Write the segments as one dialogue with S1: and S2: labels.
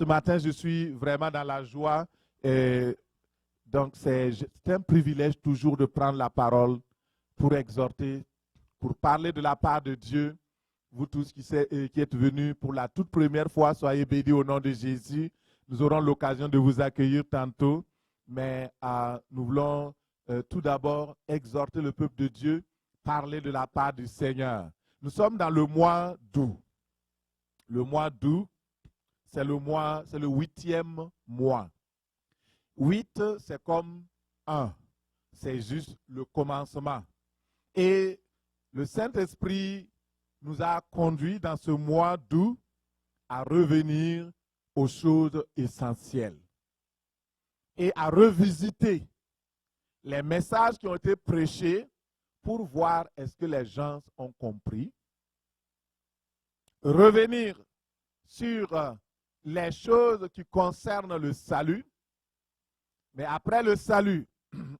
S1: ce matin, je suis vraiment dans la joie. Et donc, c'est un privilège toujours de prendre la parole pour exhorter, pour parler de la part de Dieu. Vous tous qui êtes venus pour la toute première fois, soyez bénis au nom de Jésus. Nous aurons l'occasion de vous accueillir tantôt, mais nous voulons tout d'abord exhorter le peuple de Dieu, parler de la part du Seigneur. Nous sommes dans le mois d'août. Le mois d'août, c'est le 8e mois. 8, c'est comme 1. C'est juste le commencement. Et le Saint-Esprit nous a conduits dans ce mois d'août à revenir aux choses essentielles et à revisiter les messages qui ont été prêchés pour voir est-ce que les gens ont compris. Revenir sur les choses qui concernent le salut. Mais après le salut,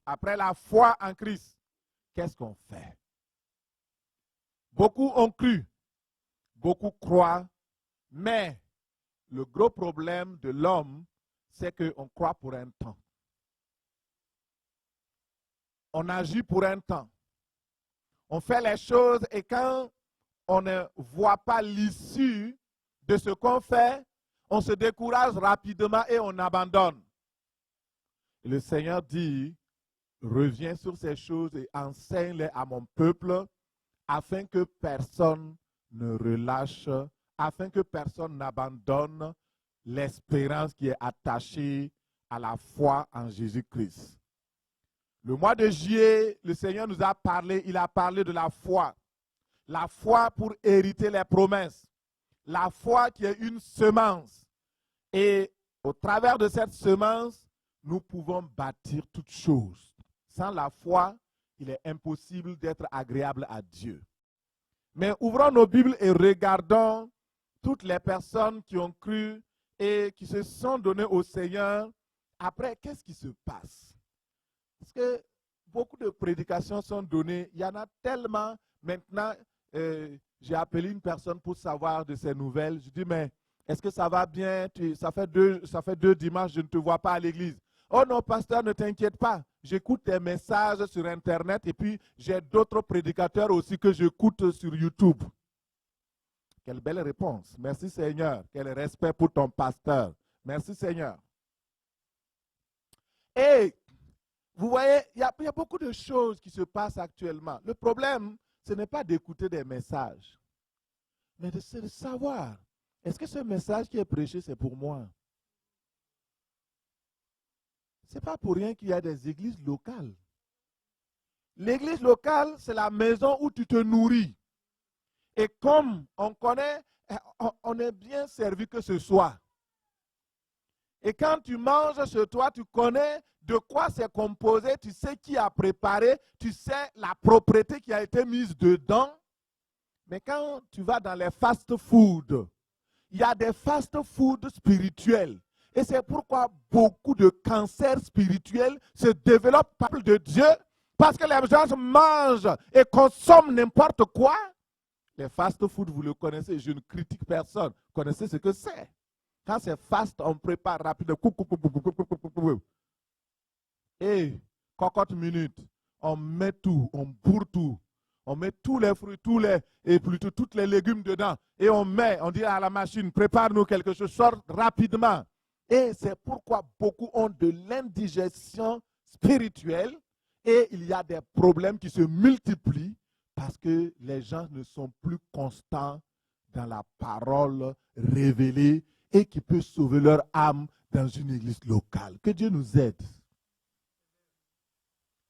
S1: après la foi en Christ, qu'est-ce qu'on fait? Beaucoup ont cru, beaucoup croient, mais le gros problème de l'homme, c'est qu'on croit pour un temps. On agit pour un temps. On fait les choses et quand on ne voit pas l'issue de ce qu'on fait, on se décourage rapidement et on abandonne. Et le Seigneur dit, reviens sur ces choses et enseigne-les à mon peuple afin que personne ne relâche, afin que personne n'abandonne l'espérance qui est attachée à la foi en Jésus-Christ. Le mois de juillet, le Seigneur nous a parlé, il a parlé de la foi. La foi pour hériter les promesses. La foi qui est une semence. Et au travers de cette semence, nous pouvons bâtir toutes choses. Sans la foi, il est impossible d'être agréable à Dieu. Mais ouvrons nos Bibles et regardons toutes les personnes qui ont cru et qui se sont données au Seigneur. Après, qu'est-ce qui se passe? Parce que beaucoup de prédications sont données. Il y en a tellement. Maintenant, j'ai appelé une personne pour savoir de ses nouvelles. Je dis, mais est-ce que ça va bien? Ça fait deux dimanches, je ne te vois pas à l'église. Oh non, pasteur, ne t'inquiète pas. J'écoute tes messages sur Internet et puis j'ai d'autres prédicateurs aussi que j'écoute sur YouTube. Quelle belle réponse. Merci Seigneur. Quel respect pour ton pasteur. Merci Seigneur. Et vous voyez, il y a beaucoup de choses qui se passent actuellement. Le problème, ce n'est pas d'écouter des messages, mais de savoir, est-ce que ce message qui est prêché, c'est pour moi? Ce n'est pas pour rien qu'il y a des églises locales. L'église locale, c'est la maison où tu te nourris. Et comme on connaît, on est bien servi que ce soit. Et quand tu manges chez toi, tu connais de quoi c'est composé, tu sais qui a préparé, tu sais la propreté qui a été mise dedans. Mais quand tu vas dans les fast-food, il y a des fast-food spirituels. Et c'est pourquoi beaucoup de cancers spirituels se développent par le de Dieu, parce que les gens mangent et consomment n'importe quoi. Les fast-food, vous le connaissez, je ne critique personne. Vous connaissez ce que c'est. Quand c'est fast, on prépare rapidement. Et cocotte minute, on met tout, on bourre tout. On met tous les fruits, toutes les légumes dedans. Et on dit à la machine, prépare-nous quelque chose, sort rapidement. Et c'est pourquoi beaucoup ont de l'indigestion spirituelle et il y a des problèmes qui se multiplient parce que les gens ne sont plus constants dans la parole révélée et qui peut sauver leur âme dans une église locale. Que Dieu nous aide.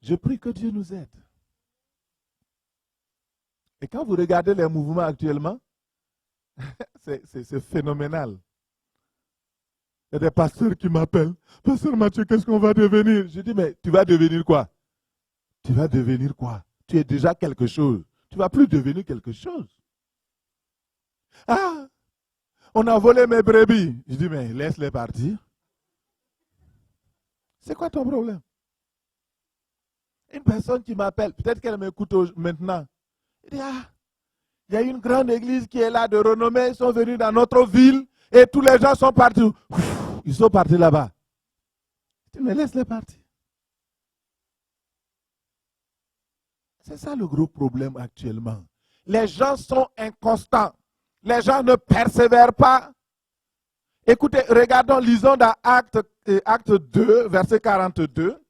S1: Je prie que Dieu nous aide. Et quand vous regardez les mouvements actuellement, c'est phénoménal. Il y a des pasteurs qui m'appellent. Pasteur Mathieu, qu'est-ce qu'on va devenir? Je dis, mais tu vas devenir quoi? Tu vas devenir quoi? Tu es déjà quelque chose. Tu ne vas plus devenir quelque chose. Ah, on a volé mes brebis. Je dis, mais laisse-les partir. C'est quoi ton problème? Une personne qui m'appelle, peut-être qu'elle m'écoute maintenant. Elle dit, ah, il y a une grande église qui est là de renommée. Ils sont venus dans notre ville. Et tous les gens sont partis. Ils sont partis là-bas. Tu me laisses les partir. C'est ça le gros problème actuellement. Les gens sont inconstants. Les gens ne persévèrent pas. Écoutez, regardons, lisons dans Acte 2, verset 42.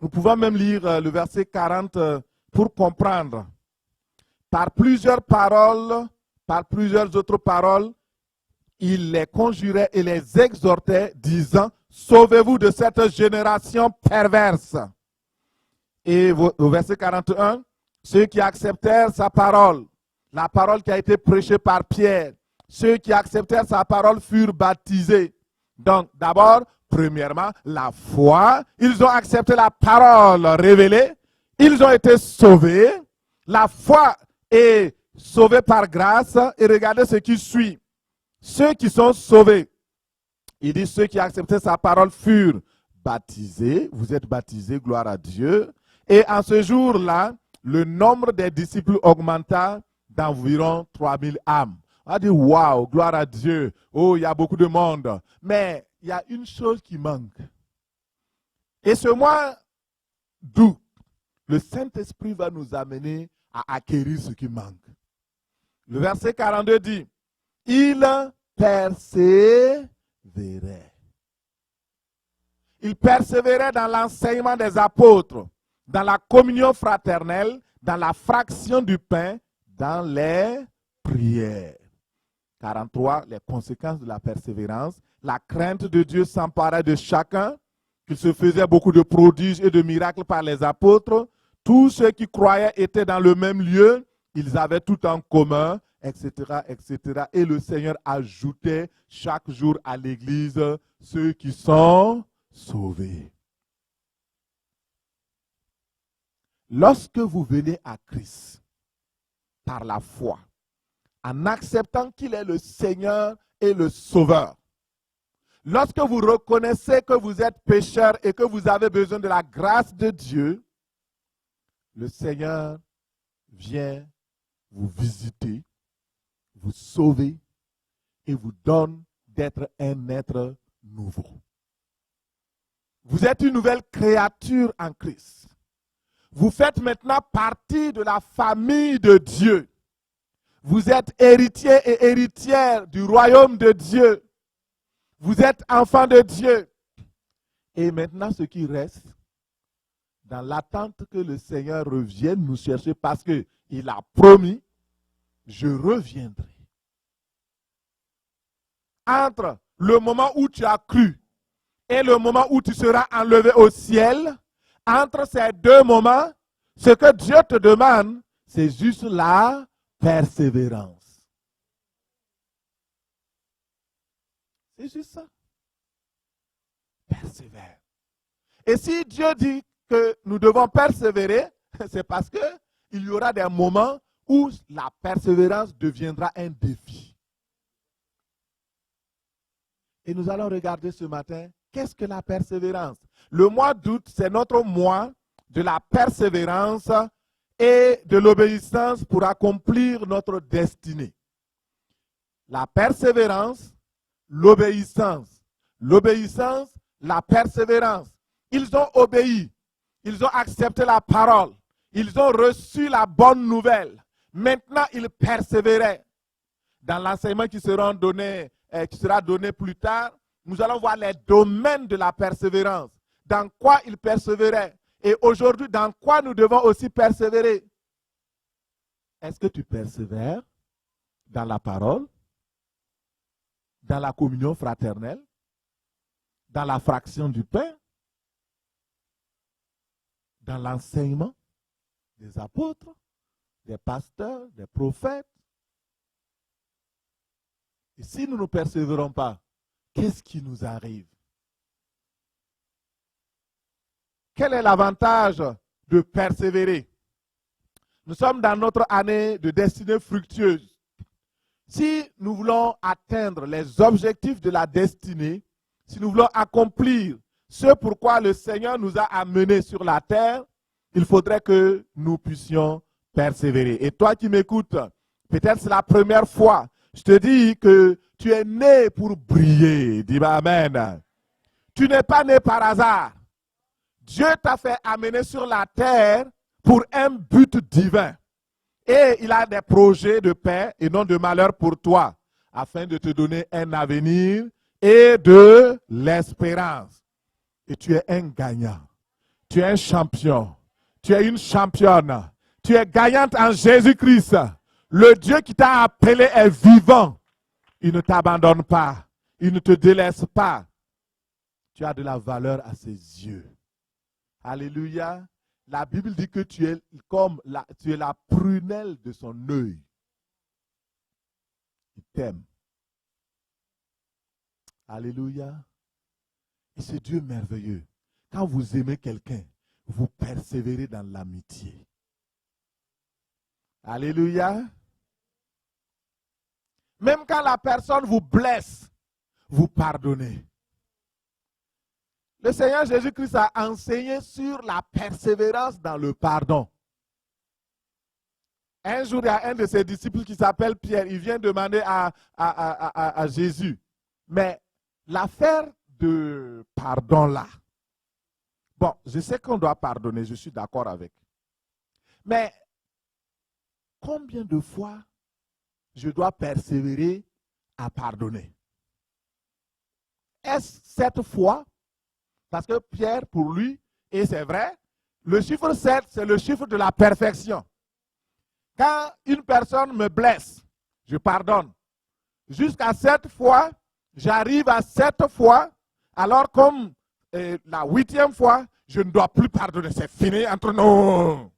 S1: Nous pouvons même lire le verset 40 pour comprendre. Par plusieurs paroles, par plusieurs autres paroles, il les conjurait et les exhortait, disant, sauvez-vous de cette génération perverse. Et au verset 41, ceux qui acceptèrent sa parole, la parole qui a été prêchée par Pierre, ceux qui acceptèrent sa parole furent baptisés. Donc, d'abord, premièrement, la foi. Ils ont accepté la parole révélée. Ils ont été sauvés. La foi est sauvée par grâce. Et regardez ce qui suit. Ceux qui sont sauvés, il dit ceux qui acceptaient sa parole furent baptisés. Vous êtes baptisés, gloire à Dieu. Et en ce jour-là, le nombre des disciples augmenta d'environ 3000 âmes. On a dit, waouh, gloire à Dieu. Oh, il y a beaucoup de monde. Mais il y a une chose qui manque. Et ce mois d'août, le Saint-Esprit va nous amener à acquérir ce qui manque. Le verset 42 dit, il persévérait. Il persévérait dans l'enseignement des apôtres, dans la communion fraternelle, dans la fraction du pain, dans les prières. 43, les conséquences de la persévérance. La crainte de Dieu s'emparait de chacun, qu'il se faisait beaucoup de prodiges et de miracles par les apôtres. Tous ceux qui croyaient étaient dans le même lieu, ils avaient tout en commun, etc., etc. Et le Seigneur ajoutait chaque jour à l'église ceux qui sont sauvés. Lorsque vous venez à Christ par la foi, en acceptant qu'il est le Seigneur et le Sauveur, lorsque vous reconnaissez que vous êtes pécheur et que vous avez besoin de la grâce de Dieu, le Seigneur vient vous visiter, vous sauver et vous donne d'être un être nouveau. Vous êtes une nouvelle créature en Christ. Vous faites maintenant partie de la famille de Dieu. Vous êtes héritier et héritière du royaume de Dieu. Vous êtes enfant de Dieu. Et maintenant, ce qui reste, dans l'attente que le Seigneur revienne nous chercher, parce qu'il a promis, je reviendrai. Entre le moment où tu as cru et le moment où tu seras enlevé au ciel, entre ces deux moments, ce que Dieu te demande, c'est juste la persévérance. C'est juste ça. Persévère. Et si Dieu dit que nous devons persévérer, c'est parce qu'il y aura des moments où la persévérance deviendra un défi. Et nous allons regarder ce matin, qu'est-ce que la persévérance? Le mois d'août, c'est notre mois de la persévérance et de l'obéissance pour accomplir notre destinée. La persévérance, l'obéissance. L'obéissance, la persévérance. Ils ont obéi. Ils ont accepté la parole. Ils ont reçu la bonne nouvelle. Maintenant, ils persévéraient. Dans l'enseignement qui sera donné plus tard, nous allons voir les domaines de la persévérance. Dans quoi ils persévéraient. Et aujourd'hui, dans quoi nous devons aussi persévérer? Est-ce que tu persévères dans la parole, dans la communion fraternelle, dans la fraction du pain, dans l'enseignement des apôtres, des pasteurs, des prophètes? Et si nous ne persévérons pas, qu'est-ce qui nous arrive? Quel est l'avantage de persévérer? Nous sommes dans notre année de destinée fructueuse. Si nous voulons atteindre les objectifs de la destinée, si nous voulons accomplir ce pourquoi le Seigneur nous a amenés sur la terre, il faudrait que nous puissions persévérer. Et toi qui m'écoutes, peut-être c'est la première fois, je te dis que tu es né pour briller. Dis-moi amen. Tu n'es pas né par hasard. Dieu t'a fait amener sur la terre pour un but divin. Et il a des projets de paix et non de malheur pour toi, afin de te donner un avenir et de l'espérance. Et tu es un gagnant. Tu es un champion. Tu es une championne. Tu es gagnante en Jésus-Christ. Le Dieu qui t'a appelé est vivant. Il ne t'abandonne pas. Il ne te délaisse pas. Tu as de la valeur à ses yeux. Alléluia. La Bible dit que tu es comme tu es la prunelle de son œil. Il t'aime. Alléluia. Et c'est Dieu merveilleux. Quand vous aimez quelqu'un, vous persévérez dans l'amitié. Alléluia. Même quand la personne vous blesse, vous pardonnez. Le Seigneur Jésus-Christ a enseigné sur la persévérance dans le pardon. Un jour, il y a un de ses disciples qui s'appelle Pierre. Il vient demander à Jésus. Mais l'affaire de pardon là, bon, je sais qu'on doit pardonner, je suis d'accord avec. Mais combien de fois je dois persévérer à pardonner? Est-ce 7 fois? Parce que Pierre, pour lui, et c'est vrai, le chiffre 7, c'est le chiffre de la perfection. Quand une personne me blesse, je pardonne. Jusqu'à 7 fois, j'arrive à 7 fois, alors comme la 8e fois, je ne dois plus pardonner. C'est fini entre nous.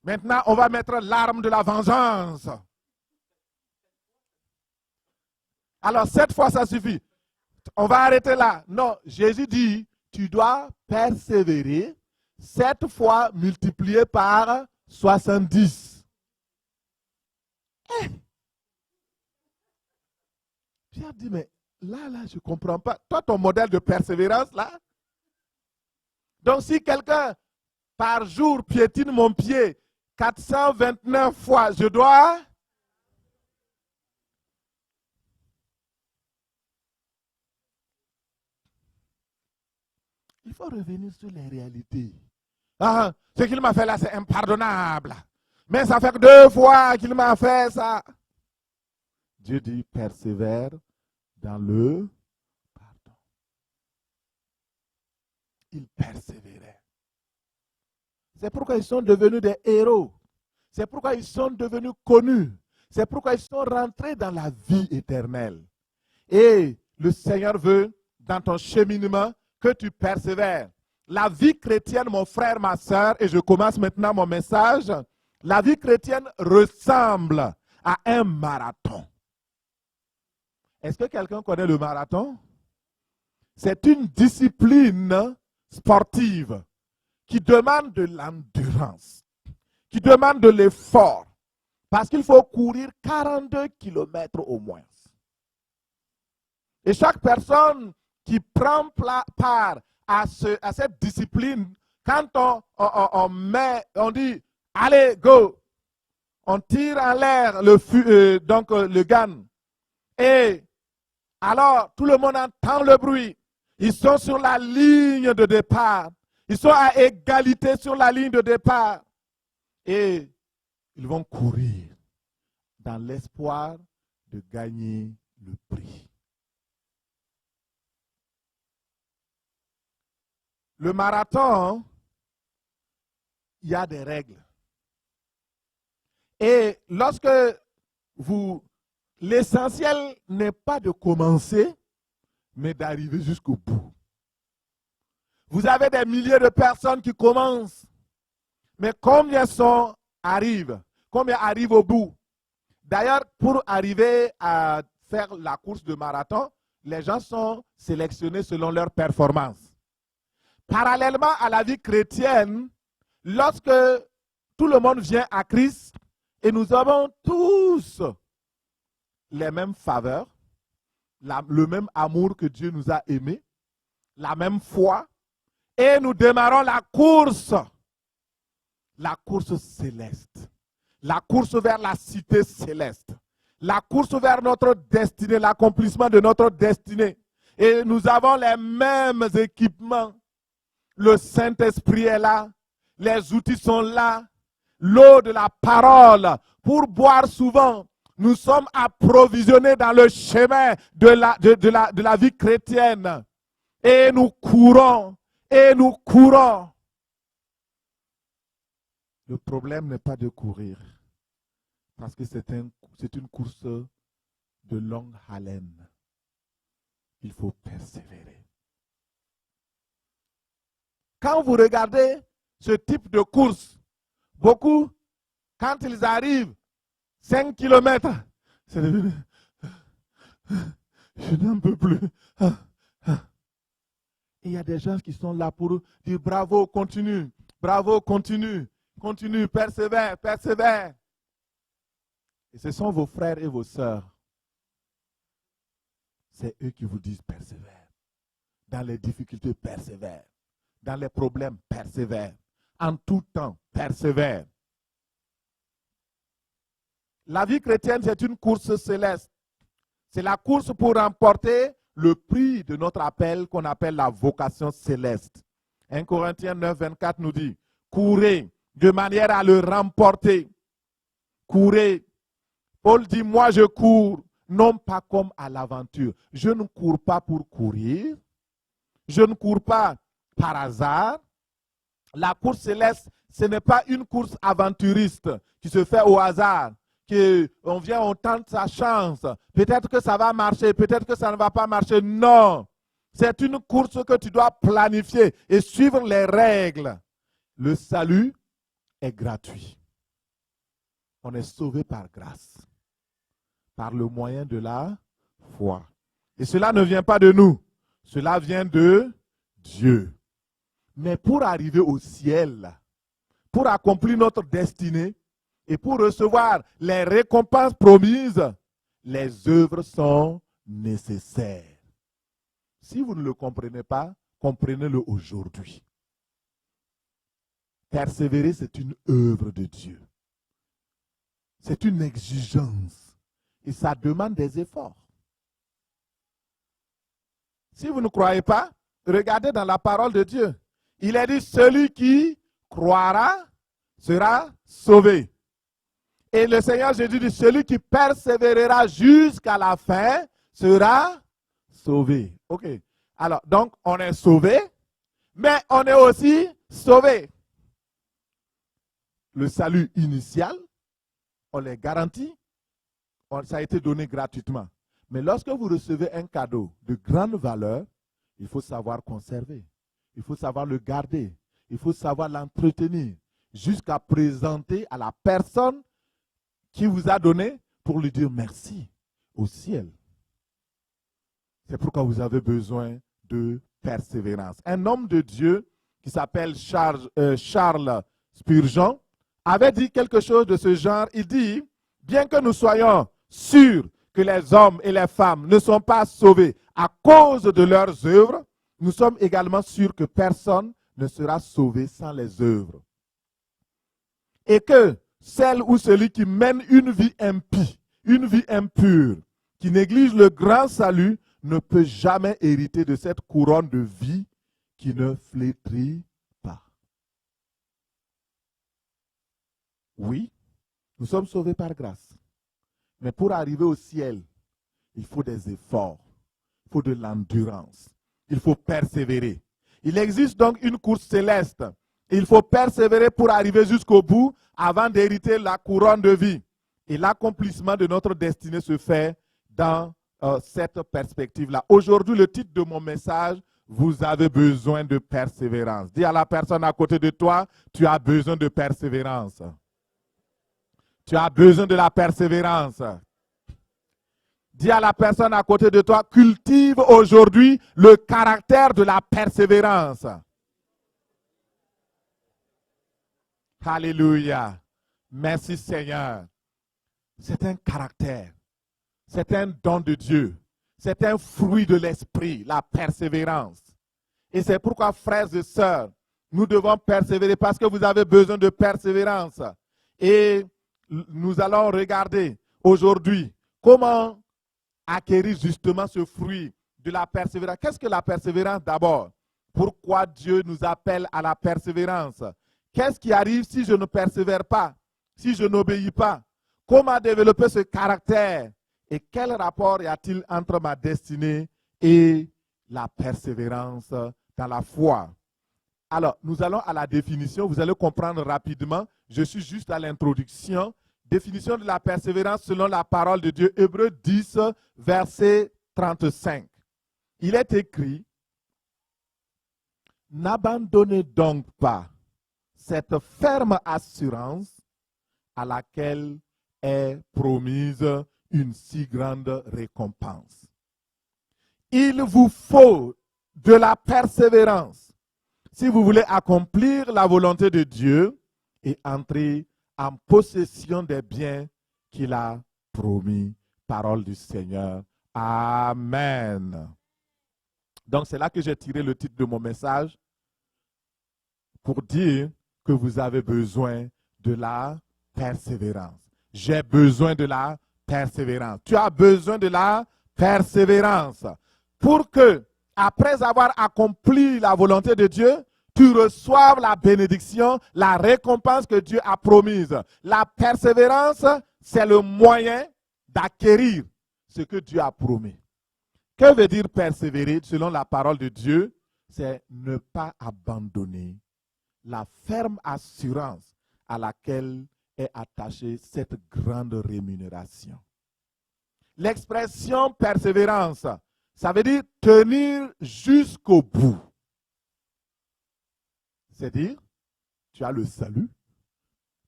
S1: Maintenant, on va mettre l'arme de la vengeance. Alors, 7 fois, ça suffit. On va arrêter là. Non, Jésus dit, tu dois persévérer 7 fois multiplié par 70. Pierre dit, mais là, je ne comprends pas. Toi, ton modèle de persévérance, là. Donc, si quelqu'un, par jour, piétine mon pied 429 fois, je dois... Il faut revenir sur les réalités. Ah, ce qu'il m'a fait là, c'est impardonnable. Mais ça fait que 2 fois qu'il m'a fait ça. Dieu dit, persévère dans le pardon. Ils persévéraient. C'est pourquoi ils sont devenus des héros. C'est pourquoi ils sont devenus connus. C'est pourquoi ils sont rentrés dans la vie éternelle. Et le Seigneur veut, dans ton cheminement, que tu persévères. La vie chrétienne, mon frère, ma soeur, et je commence maintenant mon message, la vie chrétienne ressemble à un marathon. Est-ce que quelqu'un connaît le marathon? C'est une discipline sportive qui demande de l'endurance, qui demande de l'effort, parce qu'il faut courir 42 km au moins. Et chaque personne qui prend part à cette discipline, quand on dit, allez, go, on tire en l'air le gun. Et alors, tout le monde entend le bruit. Ils sont sur la ligne de départ. Ils sont à égalité sur la ligne de départ. Et ils vont courir dans l'espoir de gagner le prix. Le marathon, il y a des règles. Et lorsque l'essentiel n'est pas de commencer, mais d'arriver jusqu'au bout. Vous avez des milliers de personnes qui commencent, mais combien arrivent? Combien arrivent au bout? D'ailleurs, pour arriver à faire la course de marathon, les gens sont sélectionnés selon leur performance. Parallèlement à la vie chrétienne, lorsque tout le monde vient à Christ et nous avons tous les mêmes faveurs, le même amour que Dieu nous a aimés, la même foi, et nous démarrons la course céleste, la course vers la cité céleste, la course vers notre destinée, l'accomplissement de notre destinée. Et nous avons les mêmes équipements. Le Saint-Esprit est là, les outils sont là, l'eau de la parole pour boire souvent. Nous sommes approvisionnés dans le chemin de la vie chrétienne. Et nous courons, et nous courons. Le problème n'est pas de courir, parce que c'est une course de longue haleine. Il faut persévérer. Quand vous regardez ce type de course, beaucoup, quand ils arrivent 5 km, c'est devenu, je n'en peux plus. Et il y a des gens qui sont là pour dire bravo, continue, continue, persévère, persévère. Et ce sont vos frères et vos sœurs. C'est eux qui vous disent persévère. Dans les difficultés, persévère. Dans les problèmes, persévère. En tout temps, persévère. La vie chrétienne, c'est une course céleste. C'est la course pour remporter le prix de notre appel qu'on appelle la vocation céleste. 1 Corinthiens 9, 24 nous dit, courez de manière à le remporter. Courez. Paul dit, moi je cours, non pas comme à l'aventure. Je ne cours pas pour courir. Je ne cours pas par hasard. La course céleste, ce n'est pas une course aventuriste qui se fait au hasard. On vient, on tente sa chance. Peut-être que ça va marcher, peut-être que ça ne va pas marcher. Non. C'est une course que tu dois planifier et suivre les règles. Le salut est gratuit. On est sauvé par grâce, par le moyen de la foi. Et cela ne vient pas de nous. Cela vient de Dieu. Mais pour arriver au ciel, pour accomplir notre destinée, et pour recevoir les récompenses promises, les œuvres sont nécessaires. Si vous ne le comprenez pas, comprenez-le aujourd'hui. Persévérer, c'est une œuvre de Dieu. C'est une exigence. Et ça demande des efforts. Si vous ne croyez pas, regardez dans la parole de Dieu. Il est dit, celui qui croira sera sauvé. Et le Seigneur Jésus dit, celui qui persévérera jusqu'à la fin sera sauvé. Ok. Alors, donc, on est sauvé, mais on est aussi sauvé. Le salut initial, on les garantit, ça a été donné gratuitement. Mais lorsque vous recevez un cadeau de grande valeur, il faut savoir conserver. Il faut savoir le garder. Il faut savoir l'entretenir jusqu'à présenter à la personne qui vous a donné pour lui dire merci au ciel. C'est pourquoi vous avez besoin de persévérance. Un homme de Dieu qui s'appelle Charles Spurgeon avait dit quelque chose de ce genre. Il dit, bien que nous soyons sûrs que les hommes et les femmes ne sont pas sauvés à cause de leurs œuvres, nous sommes également sûrs que personne ne sera sauvé sans les œuvres. Et que celle ou celui qui mène une vie impie, une vie impure, qui néglige le grand salut, ne peut jamais hériter de cette couronne de vie qui ne flétrit pas. Oui, nous sommes sauvés par grâce. Mais pour arriver au ciel, il faut des efforts, il faut de l'endurance, il faut persévérer. Il existe donc une course céleste. Il faut persévérer pour arriver jusqu'au bout avant d'hériter la couronne de vie. Et l'accomplissement de notre destinée se fait dans cette perspective-là. Aujourd'hui, le titre de mon message, vous avez besoin de persévérance. Dis à la personne à côté de toi, tu as besoin de persévérance. Tu as besoin de la persévérance. Dis à la personne à côté de toi, cultive aujourd'hui le caractère de la persévérance. Alléluia. Merci Seigneur. C'est un caractère. C'est un don de Dieu. C'est un fruit de l'esprit, la persévérance. Et c'est pourquoi, frères et sœurs, nous devons persévérer parce que vous avez besoin de persévérance. Et nous allons regarder aujourd'hui Comment acquérir justement ce fruit de la persévérance? Qu'est-ce que la persévérance d'abord? Pourquoi Dieu nous appelle à la persévérance? Qu'est-ce qui arrive si je ne persévère pas? Si je n'obéis pas? Comment développer ce caractère? Et quel rapport y a-t-il entre ma destinée et la persévérance dans la foi? Alors, nous allons à la définition. Vous allez comprendre rapidement. Je suis juste à l'introduction. Définition de la persévérance selon la parole de Dieu. Hébreux 10, verset 35. Il est écrit: n'abandonnez donc pas cette ferme assurance à laquelle est promise une si grande récompense. Il vous faut de la persévérance si vous voulez accomplir la volonté de Dieu et entrer en possession des biens qu'il a promis. Parole du Seigneur. Amen. Donc c'est là que j'ai tiré le titre de mon message pour dire que vous avez besoin de la persévérance. J'ai besoin de la persévérance. Tu as besoin de la persévérance pour que, après avoir accompli la volonté de Dieu, tu reçoives la bénédiction, la récompense que Dieu a promise. La persévérance, c'est le moyen d'acquérir ce que Dieu a promis. Que veut dire persévérer selon la parole de Dieu? C'est ne pas abandonner la ferme assurance à laquelle est attachée cette grande rémunération. L'expression persévérance, ça veut dire tenir jusqu'au bout. C'est-à-dire, tu as le salut,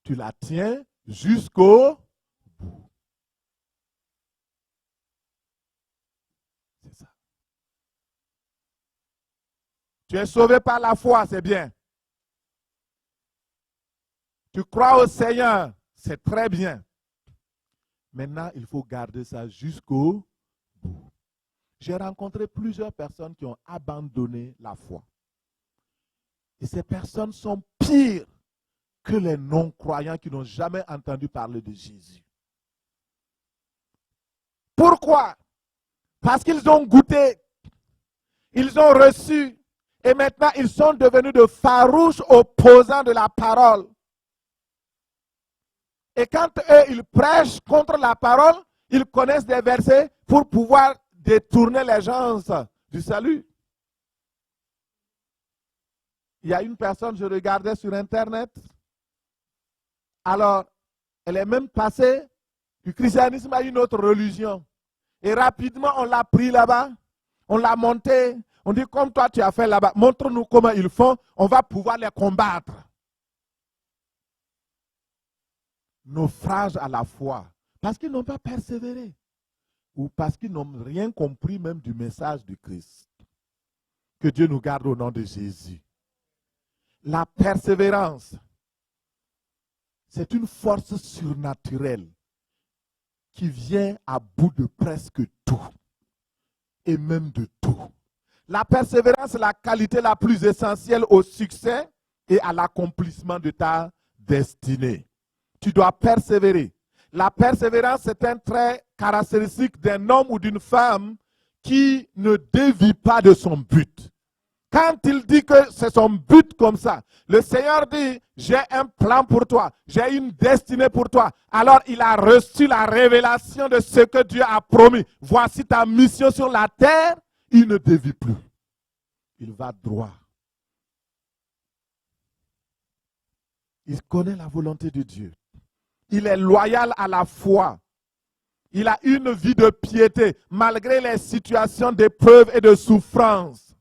S1: tu la tiens jusqu'au bout. C'est ça. Tu es sauvé par la foi, c'est bien. Tu crois au Seigneur, c'est très bien. Maintenant, il faut garder ça jusqu'au bout. J'ai rencontré plusieurs personnes qui ont abandonné la foi. Et ces personnes sont pires que les non-croyants qui n'ont jamais entendu parler de Jésus. Pourquoi? Parce qu'ils ont goûté, ils ont reçu, et maintenant ils sont devenus de farouches opposants de la parole. Et quand eux, ils prêchent contre la parole, ils connaissent des versets pour pouvoir détourner les gens du salut. Il y a une personne, je regardais sur Internet, alors elle est même passée du christianisme à une autre religion. Et rapidement, on l'a pris là-bas, on l'a monté, on dit comme toi tu as fait là-bas, montre-nous comment ils font, on va pouvoir les combattre. Naufrage à la foi, parce qu'ils n'ont pas persévéré, ou parce qu'ils n'ont rien compris même du message du Christ. Que Dieu nous garde au nom de Jésus. La persévérance, c'est une force surnaturelle qui vient à bout de presque tout, et même de tout. La persévérance est la qualité la plus essentielle au succès et à l'accomplissement de ta destinée. Tu dois persévérer. La persévérance, c'est un trait caractéristique d'un homme ou d'une femme qui ne dévie pas de son but. Quand il dit que c'est son but comme ça, le Seigneur dit, j'ai un plan pour toi, j'ai une destinée pour toi. Alors il a reçu la révélation de ce que Dieu a promis. Voici ta mission sur la terre, il ne dévie plus. Il va droit. Il connaît la volonté de Dieu. Il est loyal à la foi. Il a une vie de piété malgré les situations d'épreuve et de souffrance.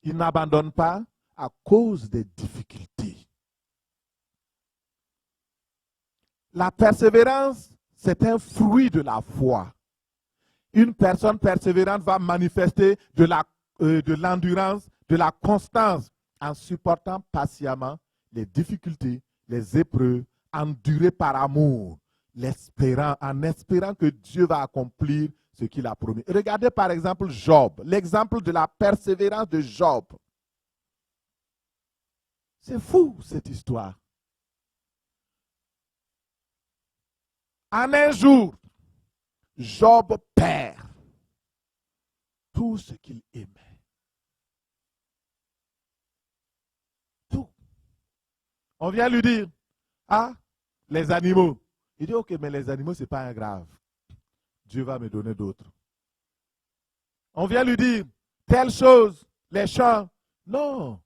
S1: Il n'abandonne pas à cause des difficultés. La persévérance, c'est un fruit de la foi. Une personne persévérante va manifester de l'endurance, de la constance en supportant patiemment les difficultés, les épreuves, endurer par amour, en espérant que Dieu va accomplir ce qu'il a promis. Regardez par exemple Job, l'exemple de la persévérance de Job. C'est fou cette histoire. En un jour, Job perd tout ce qu'il aimait. Tout. On vient lui dire, ah, les animaux. Il dit, ok, mais les animaux, ce n'est pas un grave. Dieu va me donner d'autres. On vient lui dire, telle chose, les champs. Non,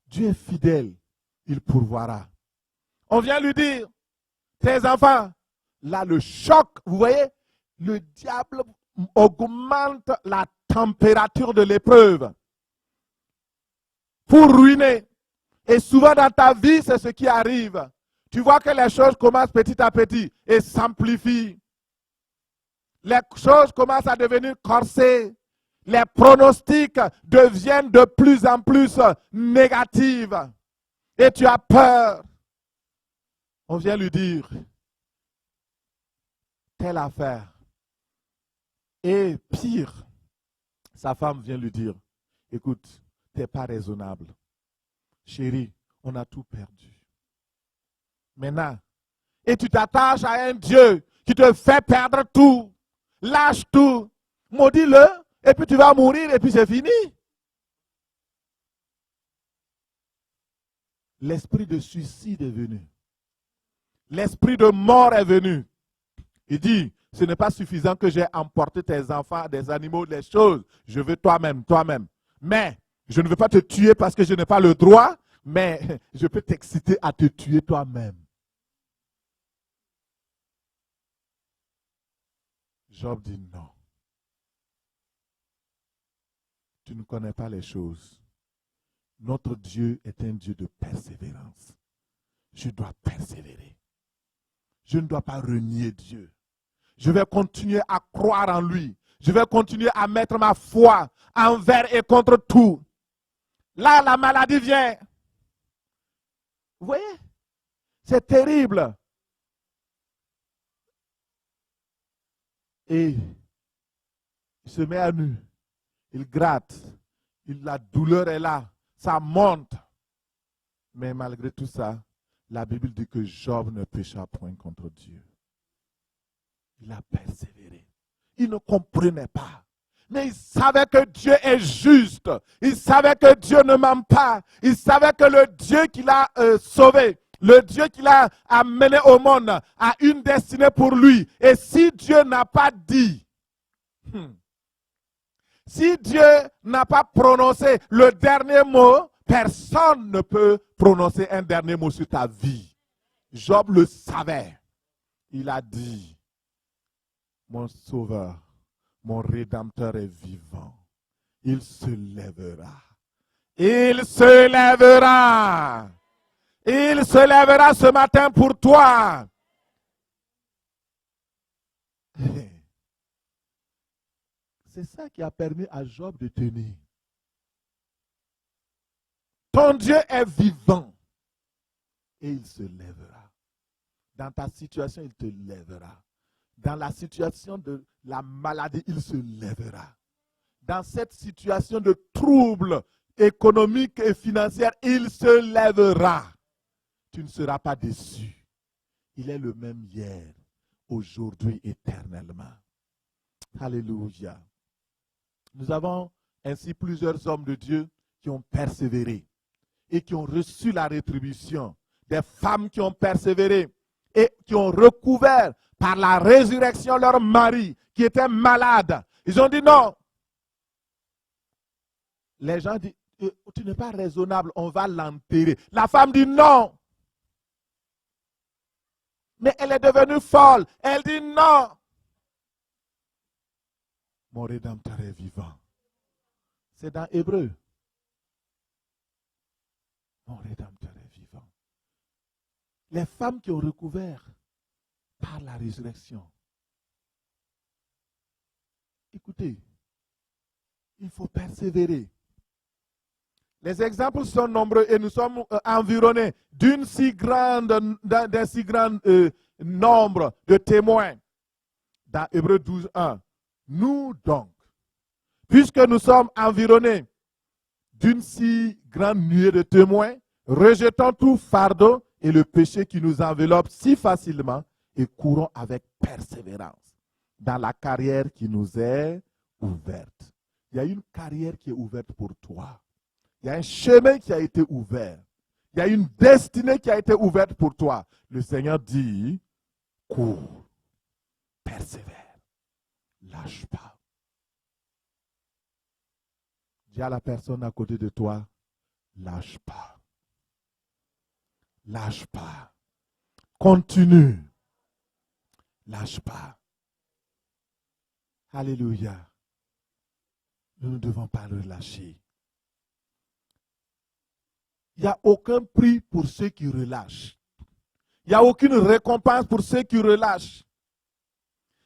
S1: Dieu est fidèle, il pourvoira. On vient lui dire, tes enfants. Là, le choc, vous voyez, le diable augmente la température de l'épreuve pour ruiner. Et souvent dans ta vie, c'est ce qui arrive. Tu vois que les choses commencent petit à petit et s'amplifient. Les choses commencent à devenir corsées. Les pronostics deviennent de plus en plus négatifs. Et tu as peur. On vient lui dire telle affaire. Et pire, sa femme vient lui dire, écoute, tu n'es pas raisonnable. Chérie, on a tout perdu. Maintenant, et tu t'attaches à un Dieu qui te fait perdre tout. Lâche tout. Maudis-le, et puis tu vas mourir, et puis c'est fini. L'esprit de suicide est venu. L'esprit de mort est venu. Il dit, ce n'est pas suffisant que j'ai emporté tes enfants, des animaux, des choses. Je veux toi-même, toi-même. Mais je ne veux pas te tuer parce que je n'ai pas le droit, mais je peux t'exciter à te tuer toi-même. Job dit non. Tu ne connais pas les choses. Notre Dieu est un Dieu de persévérance. Je dois persévérer. Je ne dois pas renier Dieu. Je vais continuer à croire en lui. Je vais continuer à mettre ma foi envers et contre tout. Là, la maladie vient. Vous voyez? C'est terrible. Et il se met à nu. Il gratte. La douleur est là. Ça monte. Mais malgré tout ça, la Bible dit que Job ne pécha point contre Dieu. Il a persévéré. Il ne comprenait pas. Mais il savait que Dieu est juste. Il savait que Dieu ne ment pas. Il savait que le Dieu qui l'a sauvé, le Dieu qui l'a amené au monde, a une destinée pour lui. Et si Dieu n'a pas dit, si Dieu n'a pas prononcé le dernier mot, personne ne peut prononcer un dernier mot sur ta vie. Job le savait. Il a dit, mon sauveur, mon rédempteur est vivant. Il se lèvera. Il se lèvera. Il se lèvera ce matin pour toi. C'est ça qui a permis à Job de tenir. Ton Dieu est vivant. Et il se lèvera. Dans ta situation, il te lèvera. Dans la situation de la maladie, il se lèvera. Dans cette situation de trouble économique et financière, il se lèvera. Tu ne seras pas déçu. Il est le même hier, aujourd'hui, éternellement. Alléluia. Nous avons ainsi plusieurs hommes de Dieu qui ont persévéré et qui ont reçu la rétribution. Des femmes qui ont persévéré et qui ont recouvert par la résurrection leur mari qui était malade. Ils ont dit non. Les gens disent, tu n'es pas raisonnable, on va l'enterrer. La femme dit non. Mais elle est devenue folle. Elle dit non. Mon Rédempteur est vivant. C'est dans Hébreu. Mon Rédempteur est vivant. Les femmes qui ont recouvert par la résurrection. Écoutez, il faut persévérer. Les exemples sont nombreux et nous sommes environnés d'un si grand nombre de témoins. Dans Hébreux 12, 1. Nous donc, puisque nous sommes environnés d'une si grande nuée de témoins, rejetons tout fardeau et le péché qui nous enveloppe si facilement et courons avec persévérance dans la carrière qui nous est ouverte. Il y a une carrière qui est ouverte pour toi. Il y a un chemin qui a été ouvert. Il y a une destinée qui a été ouverte pour toi. Le Seigneur dit, cours, persévère, lâche pas. Dis à la personne à côté de toi, lâche pas. Lâche pas. Continue. Lâche pas. Alléluia. Nous ne devons pas relâcher. Il n'y a aucun prix pour ceux qui relâchent. Il n'y a aucune récompense pour ceux qui relâchent.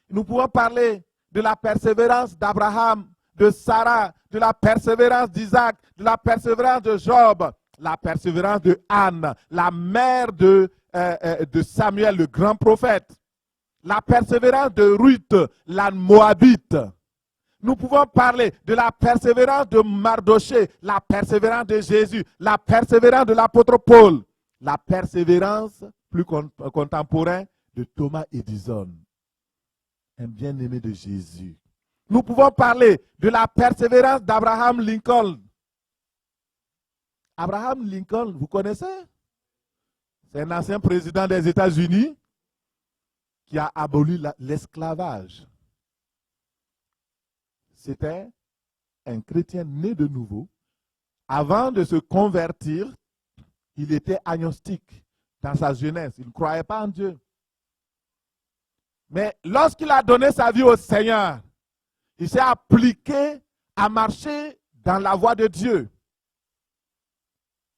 S1: Nous pouvons parler de la persévérance d'Abraham, de Sarah, de la persévérance d'Isaac, de la persévérance de Job, la persévérance de Anne, la mère de Samuel, le grand prophète, la persévérance de Ruth, la Moabite. Nous pouvons parler de la persévérance de Mardoché, la persévérance de Jésus, la persévérance de l'apôtre Paul, la persévérance plus contemporaine de Thomas Edison, un bien-aimé de Jésus. Nous pouvons parler de la persévérance d'Abraham Lincoln. Abraham Lincoln, vous connaissez? C'est un ancien président des États-Unis qui a aboli l'esclavage. C'était un chrétien né de nouveau. Avant de se convertir, il était agnostique dans sa jeunesse. Il ne croyait pas en Dieu. Mais lorsqu'il a donné sa vie au Seigneur, il s'est appliqué à marcher dans la voie de Dieu.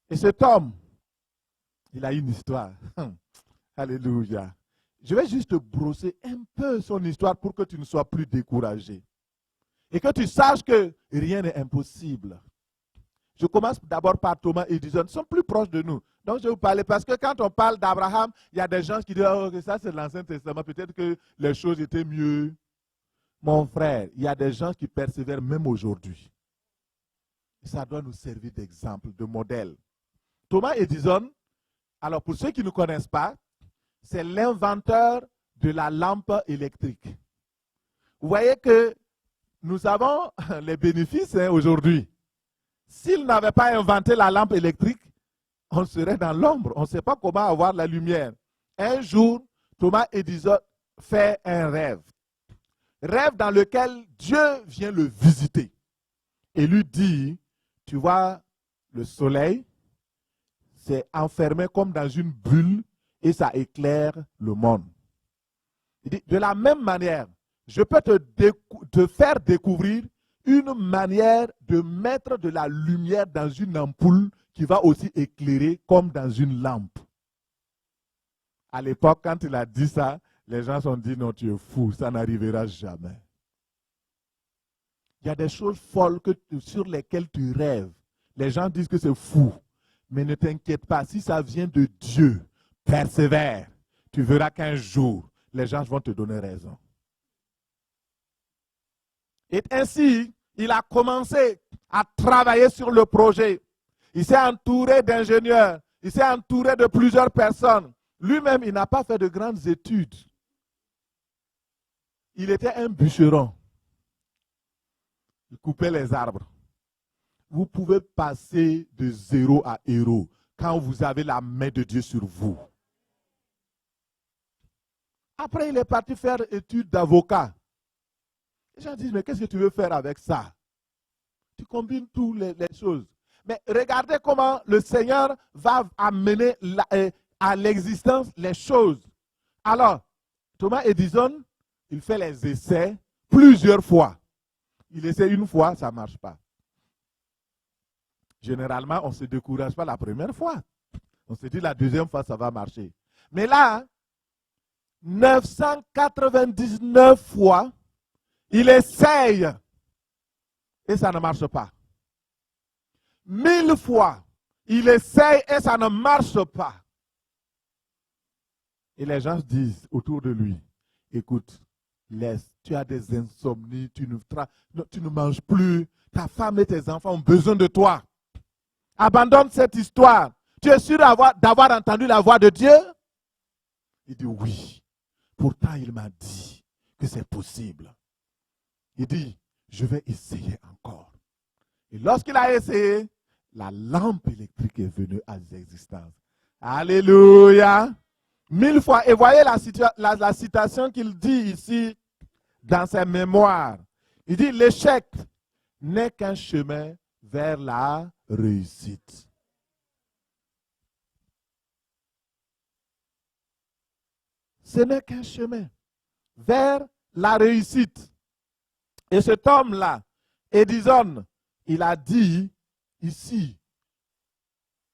S1: Et cet homme, il a une histoire. Alléluia. Je vais juste brosser un peu son histoire pour que tu ne sois plus découragé. Et que tu saches que rien n'est impossible. Je commence d'abord par Thomas Edison. Ils sont plus proches de nous. Donc je vais vous parler parce que quand on parle d'Abraham, il y a des gens qui disent oh, ça c'est l'Ancien Testament. Peut-être que les choses étaient mieux. Mon frère, il y a des gens qui persévèrent même aujourd'hui. Et ça doit nous servir d'exemple, de modèle. Thomas Edison, alors pour ceux qui ne connaissent pas, c'est l'inventeur de la lampe électrique. Vous voyez que nous avons les bénéfices aujourd'hui. S'il n'avait pas inventé la lampe électrique, on serait dans l'ombre. On ne sait pas comment avoir la lumière. Un jour, Thomas Edison fait un rêve. Rêve dans lequel Dieu vient le visiter. Et lui dit, tu vois, le soleil, c'est enfermé comme dans une bulle et ça éclaire le monde. Il dit, de la même manière, je peux te faire découvrir une manière de mettre de la lumière dans une ampoule qui va aussi éclairer comme dans une lampe. À l'époque, quand il a dit ça, les gens se sont dit, non, tu es fou, ça n'arrivera jamais. Il y a des choses folles sur lesquelles tu rêves. Les gens disent que c'est fou. Mais ne t'inquiète pas, si ça vient de Dieu, persévère. Tu verras qu'un jour, les gens vont te donner raison. Et ainsi, il a commencé à travailler sur le projet. Il s'est entouré d'ingénieurs. Il s'est entouré de plusieurs personnes. Lui-même, il n'a pas fait de grandes études. Il était un bûcheron. Il coupait les arbres. Vous pouvez passer de zéro à héros quand vous avez la main de Dieu sur vous. Après, il est parti faire études d'avocat. Les gens disent, mais qu'est-ce que tu veux faire avec ça? Tu combines toutes les choses. Mais regardez comment le Seigneur va amener à l'existence les choses. Alors, Thomas Edison, il fait les essais plusieurs fois. Il essaie une fois, ça ne marche pas. Généralement, on ne se décourage pas la première fois. On se dit la deuxième fois, ça va marcher. Mais là, 999 fois, il essaye et ça ne marche pas. 1000 fois, il essaye et ça ne marche pas. Et les gens disent autour de lui, écoute, laisse, tu as des insomnies, tu ne manges plus, ta femme et tes enfants ont besoin de toi. Abandonne cette histoire. Tu es sûr d'avoir entendu la voix de Dieu? Il dit oui. Pourtant, il m'a dit que c'est possible. Il dit, je vais essayer encore. Et lorsqu'il a essayé, la lampe électrique est venue à l'existence. Alléluia. 1000 fois. Et voyez la citation qu'il dit ici dans ses mémoires. Il dit, l'échec n'est qu'un chemin vers la réussite. Ce n'est qu'un chemin vers la réussite. Et cet homme-là, Edison, il a dit ici,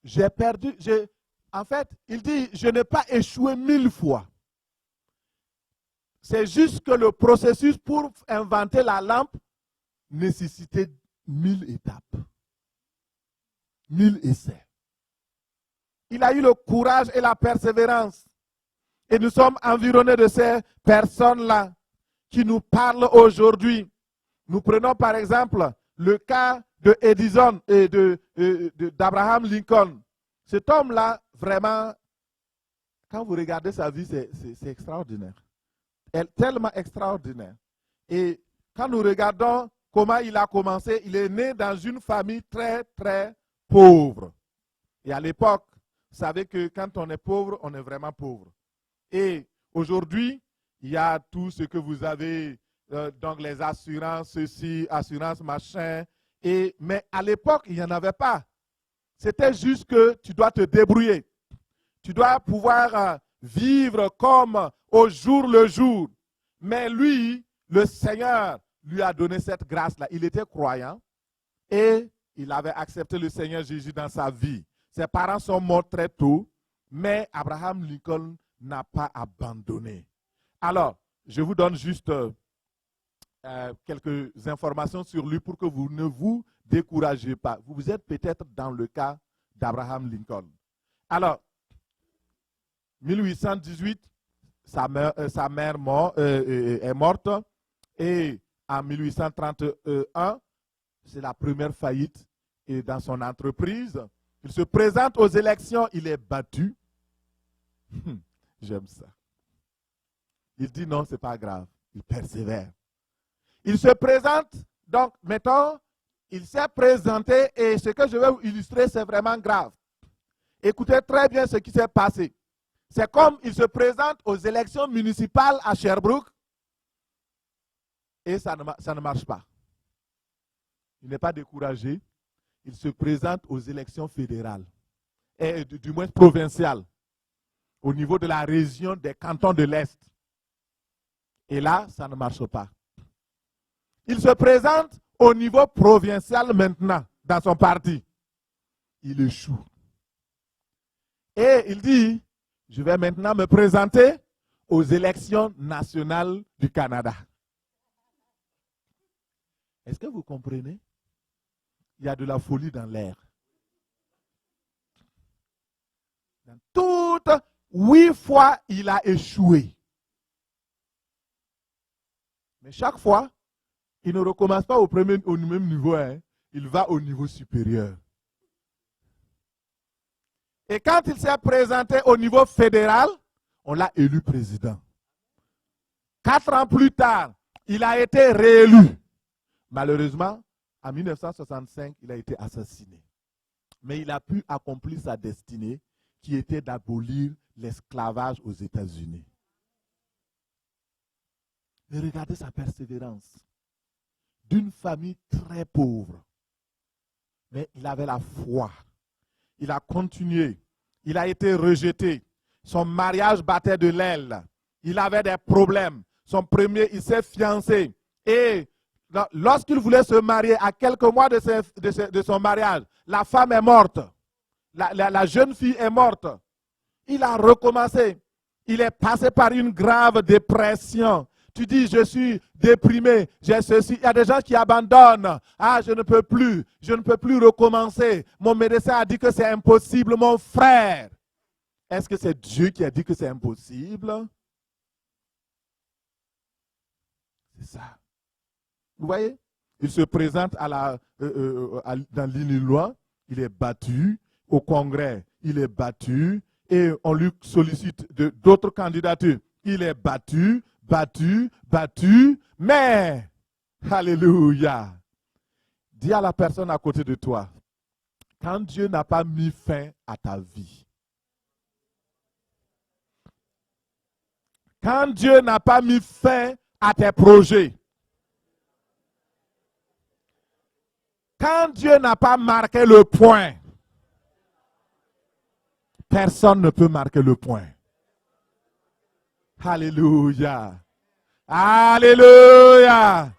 S1: j'ai perdu, en fait, il dit, je n'ai pas échoué 1000 fois. C'est juste que le processus pour inventer la lampe nécessitait 1000 étapes, 1000 essais. Il a eu le courage et la persévérance. Et nous sommes environnés de ces personnes-là qui nous parlent aujourd'hui. Nous prenons par exemple le cas de Edison et d'Abraham Lincoln. Cet homme-là, vraiment, quand vous regardez sa vie, c'est extraordinaire. Elle est tellement extraordinaire. Et quand nous regardons comment il a commencé, il est né dans une famille très, très pauvre. Et à l'époque, vous savez que quand on est pauvre, on est vraiment pauvre. Et aujourd'hui, il y a tout ce que vous avez, donc les assurances, ceci, assurance, machin. Mais à l'époque, il n'y en avait pas. C'était juste que tu dois te débrouiller. Tu dois pouvoir vivre comme au jour le jour. Mais lui, le Seigneur lui a donné cette grâce-là. Il était croyant et il avait accepté le Seigneur Jésus dans sa vie. Ses parents sont morts très tôt, mais Abraham Lincoln n'a pas abandonné. Alors, je vous donne juste quelques informations sur lui pour que vous ne vous découragez pas. Vous êtes peut-être dans le cas d'Abraham Lincoln. Alors, 1818, sa mère est morte et en 1831, c'est la première faillite et dans son entreprise. Il se présente aux élections, il est battu. J'aime ça. Il dit non, ce n'est pas grave. Il persévère. Il se présente, donc, mettons, il s'est présenté et ce que je vais vous illustrer, c'est vraiment grave. Écoutez très bien ce qui s'est passé. C'est comme il se présente aux élections municipales à Sherbrooke et ça ne marche pas. Il n'est pas découragé. Il se présente aux élections fédérales, et du moins provinciales, au niveau de la région des cantons de l'Est. Et là, ça ne marche pas. Il se présente au niveau provincial maintenant, dans son parti. Il échoue. Et il dit, je vais maintenant me présenter aux élections nationales du Canada. Est-ce que vous comprenez? Il y a de la folie dans l'air. Dans toutes 8 fois, il a échoué. Mais chaque fois, il ne recommence pas au même niveau. Hein. Il va au niveau supérieur. Et quand il s'est présenté au niveau fédéral, on l'a élu président. 4 ans plus tard, il a été réélu. Malheureusement, en 1965, il a été assassiné. Mais il a pu accomplir sa destinée, qui était d'abolir l'esclavage aux États-Unis. Mais regardez sa persévérance. D'une famille très pauvre. Mais il avait la foi. Il a continué. Il a été rejeté. Son mariage battait de l'aile. Il avait des problèmes. Il s'est fiancé. Et lorsqu'il voulait se marier, à quelques mois de son mariage, la femme est morte. La jeune fille est morte. Il a recommencé. Il est passé par une grave dépression. Tu dis, je suis déprimé, j'ai ceci. Il y a des gens qui abandonnent. Ah, je ne peux plus recommencer. Mon médecin a dit que c'est impossible, mon frère. Est-ce que c'est Dieu qui a dit que c'est impossible? C'est ça. Vous voyez? Il se présente dans l'Illinois, il est battu. Au Congrès, il est battu. Et on lui sollicite d'autres candidatures. Il est battu. battu, battu, mais, alléluia. Dis à la personne à côté de toi, quand Dieu n'a pas mis fin à ta vie, quand Dieu n'a pas mis fin à tes projets, quand Dieu n'a pas marqué le point, personne ne peut marquer le point. Alléluia. Alléluia.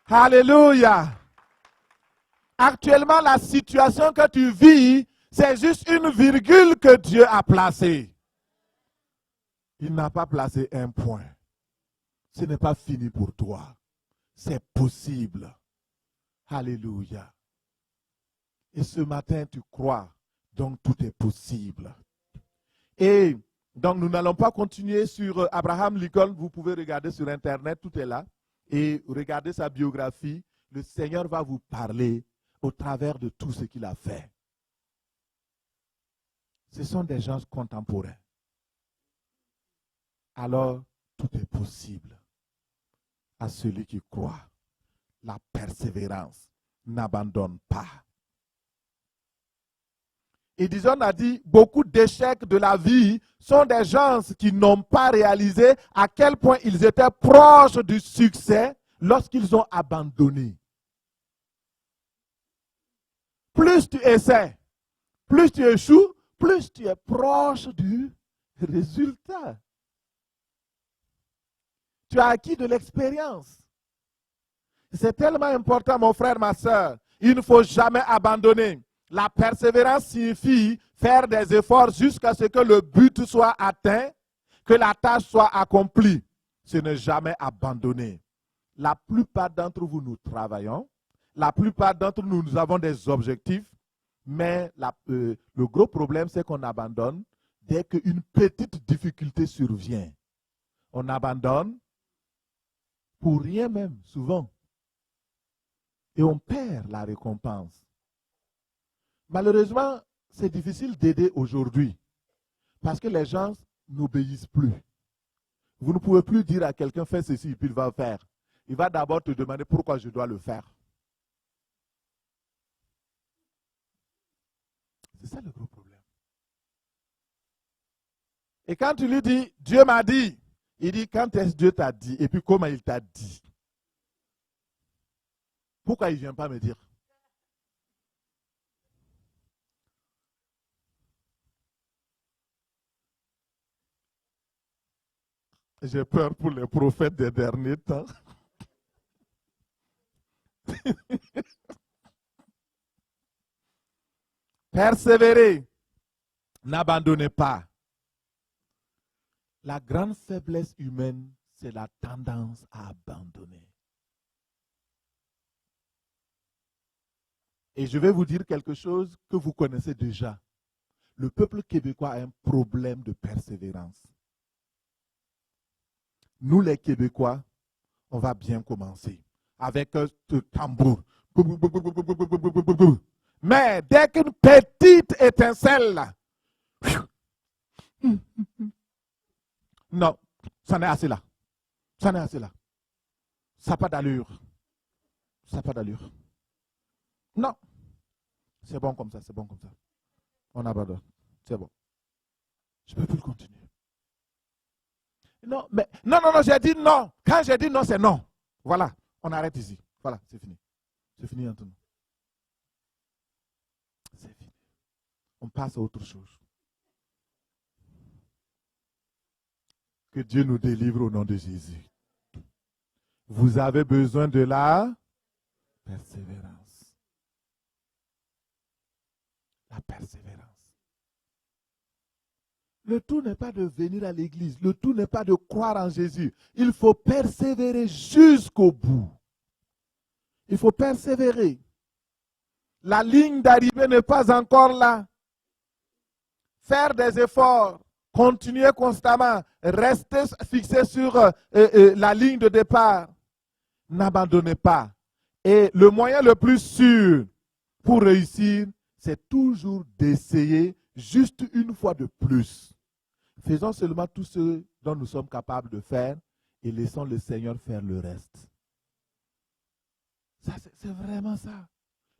S1: Alléluia. Actuellement, la situation que tu vis, c'est juste une virgule que Dieu a placée. Il n'a pas placé un point. Ce n'est pas fini pour toi. C'est possible. Alléluia. Et ce matin, tu crois, donc tout est possible. Et donc, nous n'allons pas continuer sur Abraham Lincoln. Vous pouvez regarder sur Internet, tout est là. Et regarder sa biographie. Le Seigneur va vous parler au travers de tout ce qu'il a fait. Ce sont des gens contemporains. Alors, tout est possible à celui qui croit. La persévérance n'abandonne pas. Et disons, on a dit, beaucoup d'échecs de la vie sont des gens qui n'ont pas réalisé à quel point ils étaient proches du succès lorsqu'ils ont abandonné. Plus tu essaies, plus tu échoues, plus tu es proche du résultat. Tu as acquis de l'expérience. C'est tellement important, mon frère, ma soeur. Il ne faut jamais abandonner. La persévérance signifie faire des efforts jusqu'à ce que le but soit atteint, que la tâche soit accomplie. Ce n'est jamais abandonner. La plupart d'entre vous, nous travaillons. La plupart d'entre nous, nous avons des objectifs. Mais le gros problème, c'est qu'on abandonne dès qu'une petite difficulté survient. On abandonne pour rien même, souvent. Et on perd la récompense. Malheureusement, c'est difficile d'aider aujourd'hui parce que les gens n'obéissent plus. Vous ne pouvez plus dire à quelqu'un fais ceci et puis il va le faire. Il va d'abord te demander pourquoi je dois le faire. C'est ça le gros problème. Et quand tu lui dis Dieu m'a dit, il dit quand est-ce que Dieu t'a dit et puis comment il t'a dit. Pourquoi il ne vient pas me dire? J'ai peur pour les prophètes des derniers temps. Persévérez. N'abandonnez pas. La grande faiblesse humaine, c'est la tendance à abandonner. Et je vais vous dire quelque chose que vous connaissez déjà. Le peuple québécois a un problème de persévérance. Nous, les Québécois, on va bien commencer avec ce tambour. Mais dès qu'une petite étincelle, non, ça n'est assez là. Ça n'est assez là. Ça n'a pas d'allure. Ça n'a pas d'allure. Non. C'est bon comme ça, c'est bon comme ça. On abandonne. C'est bon. Je ne peux plus continuer. Non, mais non, j'ai dit non. Quand j'ai dit non, c'est non. Voilà, on arrête ici. Voilà, c'est fini. C'est fini entre nous. C'est fini. On passe à autre chose. Que Dieu nous délivre au nom de Jésus. Vous avez besoin de la persévérance. La persévérance. Le tout n'est pas de venir à l'église. Le tout n'est pas de croire en Jésus. Il faut persévérer jusqu'au bout. Il faut persévérer. La ligne d'arrivée n'est pas encore là. Faire des efforts. Continuer constamment. Rester fixé sur la ligne de départ. N'abandonnez pas. Et le moyen le plus sûr pour réussir, c'est toujours d'essayer juste une fois de plus. Faisons seulement tout ce dont nous sommes capables de faire et laissons le Seigneur faire le reste. Ça, c'est vraiment ça.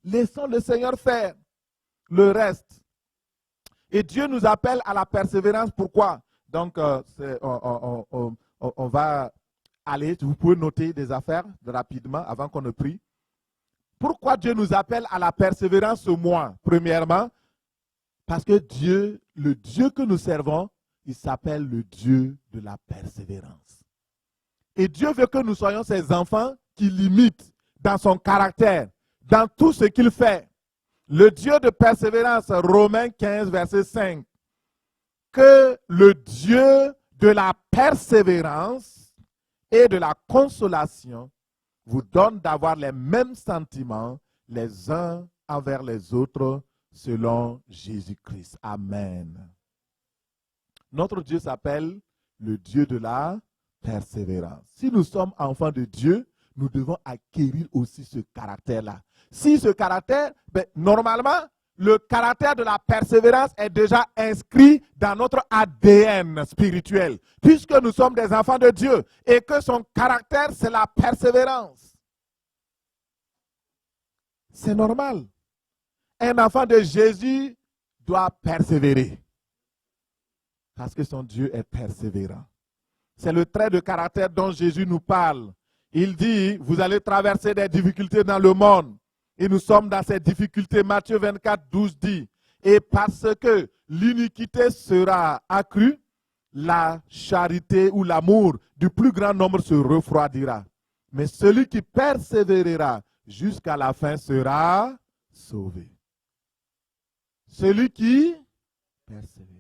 S1: Laissons le Seigneur faire le reste. Et Dieu nous appelle à la persévérance. Pourquoi? Donc, on va aller, vous pouvez noter des affaires rapidement avant qu'on ne prie. Pourquoi Dieu nous appelle à la persévérance ce mois? Premièrement, parce que Dieu, le Dieu que nous servons, il s'appelle le Dieu de la persévérance. Et Dieu veut que nous soyons ses enfants qui l'imitent dans son caractère, dans tout ce qu'il fait. Le Dieu de persévérance, Romains 15, verset 5. Que le Dieu de la persévérance et de la consolation vous donne d'avoir les mêmes sentiments les uns envers les autres selon Jésus-Christ. Amen. Notre Dieu s'appelle le Dieu de la persévérance. Si nous sommes enfants de Dieu, nous devons acquérir aussi ce caractère-là. Si ce caractère, normalement, le caractère de la persévérance est déjà inscrit dans notre ADN spirituel, puisque nous sommes des enfants de Dieu et que son caractère, c'est la persévérance. C'est normal. Un enfant de Jésus doit persévérer parce que son Dieu est persévérant. C'est le trait de caractère dont Jésus nous parle. Il dit, vous allez traverser des difficultés dans le monde. Et nous sommes dans ces difficultés. Matthieu 24, 12 dit, et parce que l'iniquité sera accrue, la charité ou l'amour du plus grand nombre se refroidira. Mais celui qui persévérera jusqu'à la fin sera sauvé. Celui qui persévérera.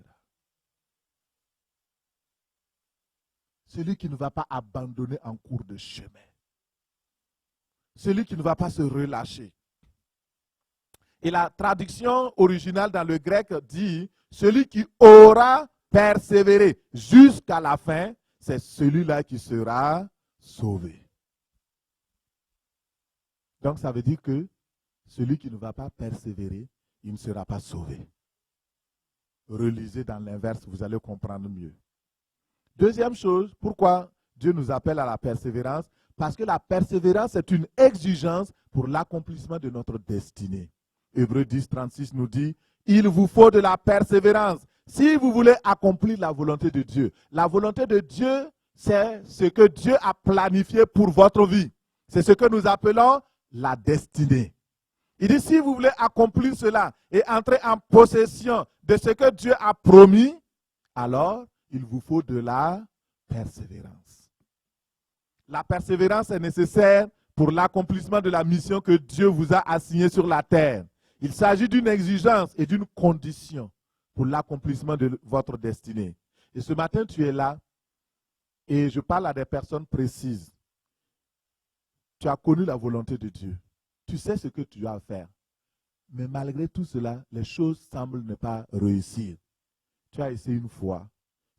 S1: Celui qui ne va pas abandonner en cours de chemin. Celui qui ne va pas se relâcher. Et la traduction originale dans le grec dit, celui qui aura persévéré jusqu'à la fin, c'est celui-là qui sera sauvé. Donc ça veut dire que celui qui ne va pas persévérer, il ne sera pas sauvé. Relisez dans l'inverse, vous allez comprendre mieux. Deuxième chose, pourquoi Dieu nous appelle à la persévérance? Parce que la persévérance est une exigence pour l'accomplissement de notre destinée. Hébreux 10, 36 nous dit, il vous faut de la persévérance si vous voulez accomplir la volonté de Dieu. La volonté de Dieu, c'est ce que Dieu a planifié pour votre vie. C'est ce que nous appelons la destinée. Il dit, si vous voulez accomplir cela et entrer en possession de ce que Dieu a promis, alors il vous faut de la persévérance. La persévérance est nécessaire pour l'accomplissement de la mission que Dieu vous a assignée sur la terre. Il s'agit d'une exigence et d'une condition pour l'accomplissement de votre destinée. Et ce matin, tu es là et je parle à des personnes précises. Tu as connu la volonté de Dieu. Tu sais ce que tu as à faire. Mais malgré tout cela, les choses semblent ne pas réussir. Tu as essayé une fois,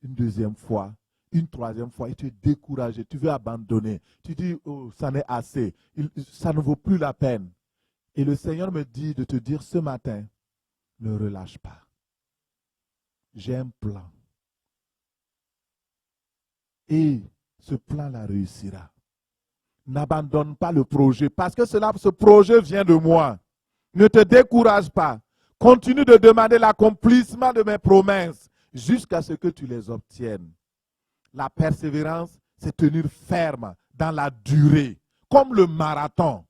S1: une deuxième fois, une troisième fois et tu es découragé. Tu veux abandonner. Tu dis, oh, ça n'est assez. Ça ne vaut plus la peine. Et le Seigneur me dit de te dire ce matin, ne relâche pas. J'ai un plan. Et ce plan-là réussira. N'abandonne pas le projet parce que ce projet vient de moi. Ne te décourage pas. Continue de demander l'accomplissement de mes promesses jusqu'à ce que tu les obtiennes. La persévérance, c'est tenir ferme dans la durée, comme le marathon.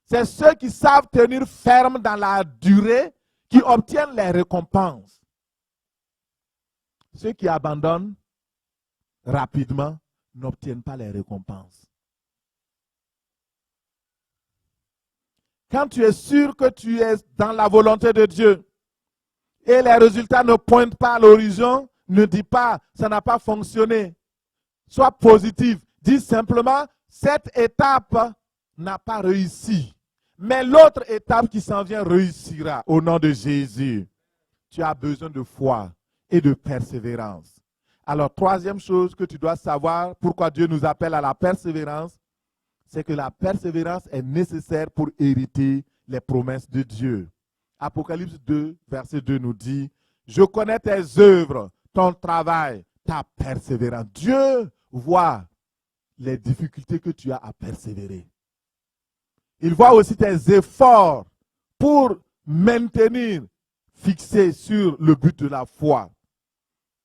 S1: C'est ceux qui savent tenir ferme dans la durée qui obtiennent les récompenses. Ceux qui abandonnent rapidement n'obtiennent pas les récompenses. Quand tu es sûr que tu es dans la volonté de Dieu et les résultats ne pointent pas à l'horizon, ne dis pas ça n'a pas fonctionné. Sois positif. Dis simplement cette étape n'a pas réussi. Mais l'autre étape qui s'en vient réussira au nom de Jésus. Tu as besoin de foi et de persévérance. Alors, troisième chose que tu dois savoir, pourquoi Dieu nous appelle à la persévérance, c'est que la persévérance est nécessaire pour hériter les promesses de Dieu. Apocalypse 2, verset 2 nous dit, « Je connais tes œuvres, ton travail, ta persévérance. Dieu voit les difficultés que tu as à persévérer. Il voit aussi tes efforts pour maintenir fixé sur le but de la foi.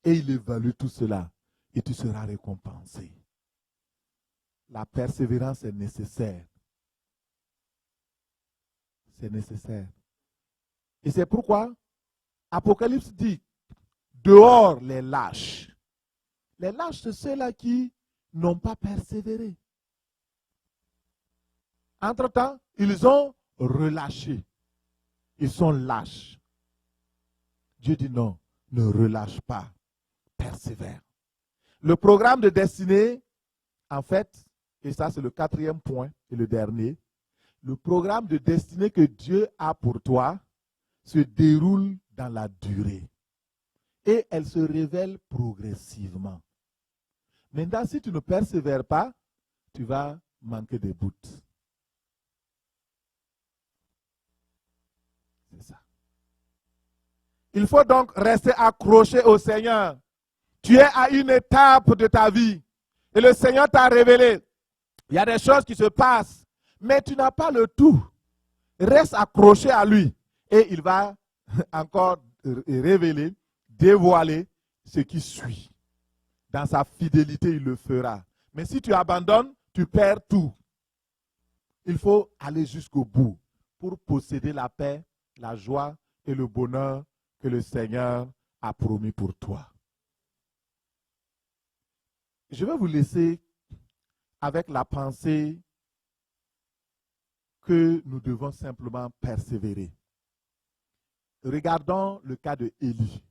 S1: Et il évalue tout cela et tu seras récompensé. La persévérance est nécessaire. C'est nécessaire. Et c'est pourquoi Apocalypse dit, dehors les lâches. Les lâches, c'est ceux-là qui n'ont pas persévéré. Entre-temps, ils ont relâché. Ils sont lâches. Dieu dit non, ne relâche pas, persévère. Le programme de destinée, en fait, et ça c'est le 4e point et le dernier, le programme de destinée que Dieu a pour toi se déroule dans la durée. Et elle se révèle progressivement. Maintenant, si tu ne persévères pas, tu vas manquer de bouts. C'est ça. Il faut donc rester accroché au Seigneur. Tu es à une étape de ta vie et le Seigneur t'a révélé. Il y a des choses qui se passent, mais tu n'as pas le tout. Reste accroché à lui et il va encore révéler, dévoiler ce qui suit. Dans sa fidélité, il le fera. Mais si tu abandonnes, tu perds tout. Il faut aller jusqu'au bout pour posséder la paix, la joie et le bonheur que le Seigneur a promis pour toi. Je vais vous laisser avec la pensée que nous devons simplement persévérer. Regardons le cas de Élie.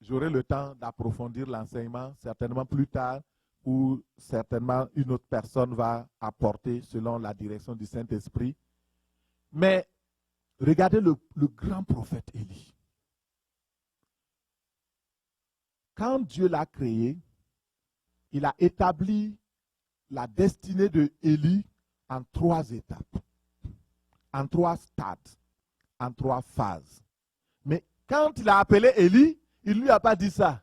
S1: J'aurai le temps d'approfondir l'enseignement, certainement plus tard, ou certainement une autre personne va apporter selon la direction du Saint-Esprit. Mais regardez le grand prophète Élie. Quand Dieu l'a créé, il a établi la destinée de Élie en 3 étapes, en 3 stades, en 3 phases. Mais quand il a appelé Élie, il ne lui a pas dit ça.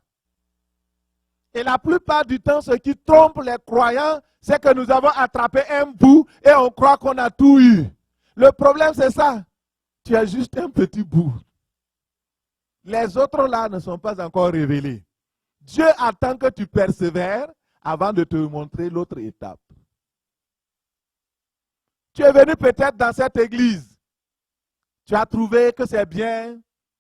S1: Et la plupart du temps, ce qui trompe les croyants, c'est que nous avons attrapé un bout et on croit qu'on a tout eu. Le problème, c'est ça. Tu as juste un petit bout. Les autres là ne sont pas encore révélés. Dieu attend que tu persévères avant de te montrer l'autre étape. Tu es venu peut-être dans cette église. Tu as trouvé que c'est bien,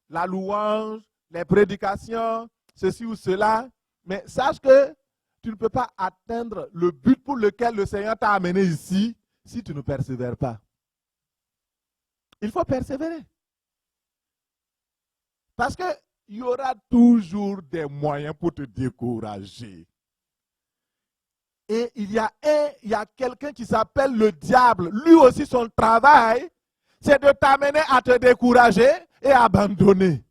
S1: la louange, les prédications, ceci ou cela. Mais sache que tu ne peux pas atteindre le but pour lequel le Seigneur t'a amené ici si tu ne persévères pas. Il faut persévérer. Parce qu'il y aura toujours des moyens pour te décourager. Et il y a quelqu'un qui s'appelle le diable. Lui aussi, son travail, c'est de t'amener à te décourager et à abandonner.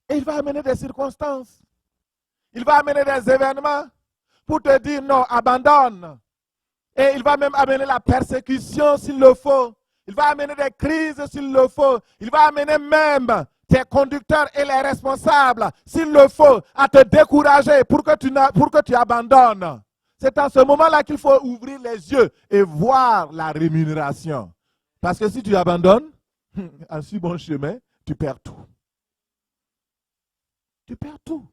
S1: Et il va amener des circonstances. Il va amener des événements pour te dire non, abandonne. Et il va même amener la persécution s'il le faut. Il va amener des crises s'il le faut. Il va amener même tes conducteurs et les responsables, s'il le faut, à te décourager pour que tu abandonnes. C'est à ce moment-là qu'il faut ouvrir les yeux et voir la rémunération. Parce que si tu abandonnes, en si bon chemin, tu perds tout. Tu perds tout.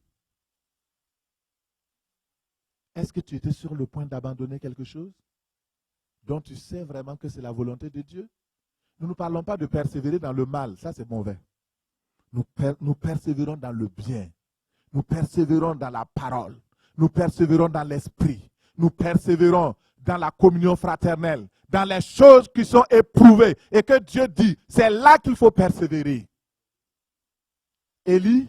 S1: Est-ce que tu étais sur le point d'abandonner quelque chose dont tu sais vraiment que c'est la volonté de Dieu? Nous ne parlons pas de persévérer dans le mal, ça c'est mauvais. Nous persévérons dans le bien. Nous persévérons dans la parole. Nous persévérons dans l'esprit. Nous persévérons dans la communion fraternelle, dans les choses qui sont éprouvées et que Dieu dit, c'est là qu'il faut persévérer. Élie,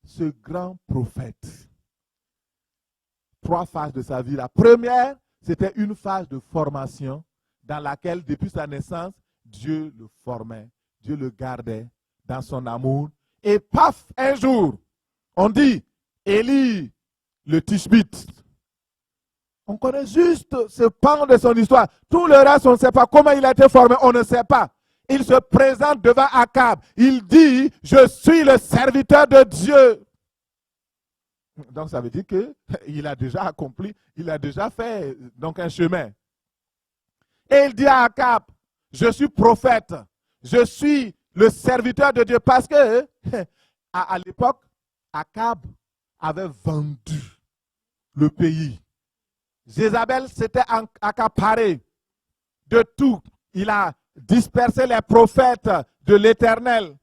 S1: ce grand prophète, 3 phases de sa vie. La première, c'était une phase de formation dans laquelle, depuis sa naissance, Dieu le formait, Dieu le gardait dans son amour. Et paf, un jour, on dit, Élie, le Tishbite. On connaît juste ce pan de son histoire. Tout le reste, on ne sait pas comment il a été formé, on ne sait pas. il se présente devant Akab. Il dit, je suis le serviteur de Dieu. Donc ça veut dire qu'il a déjà accompli, il a déjà fait donc un chemin. Et il dit à Akab, je suis prophète, je suis le serviteur de Dieu. Parce que à l'époque, Akab avait vendu le pays. Jézabel s'était accaparé de tout. Il a dispersé les prophètes de l'Éternel.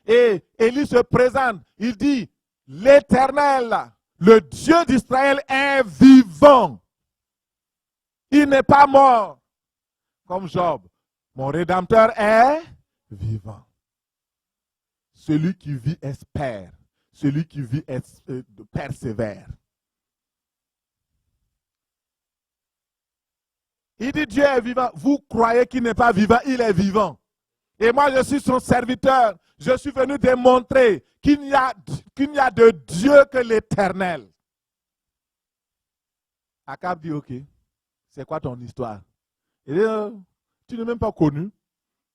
S1: Et Élie se présente, il dit, l'Éternel, le Dieu d'Israël est vivant. Il n'est pas mort. Comme Job, mon Rédempteur est vivant. Celui qui vit espère. Celui qui vit persévère. Il dit Dieu est vivant. Vous croyez qu'il n'est pas vivant, il est vivant. Et moi je suis son serviteur. Je suis venu démontrer qu'il n'y a de Dieu que l'Éternel. Akab dit ok, c'est quoi ton histoire? Il dit tu n'es même pas connu.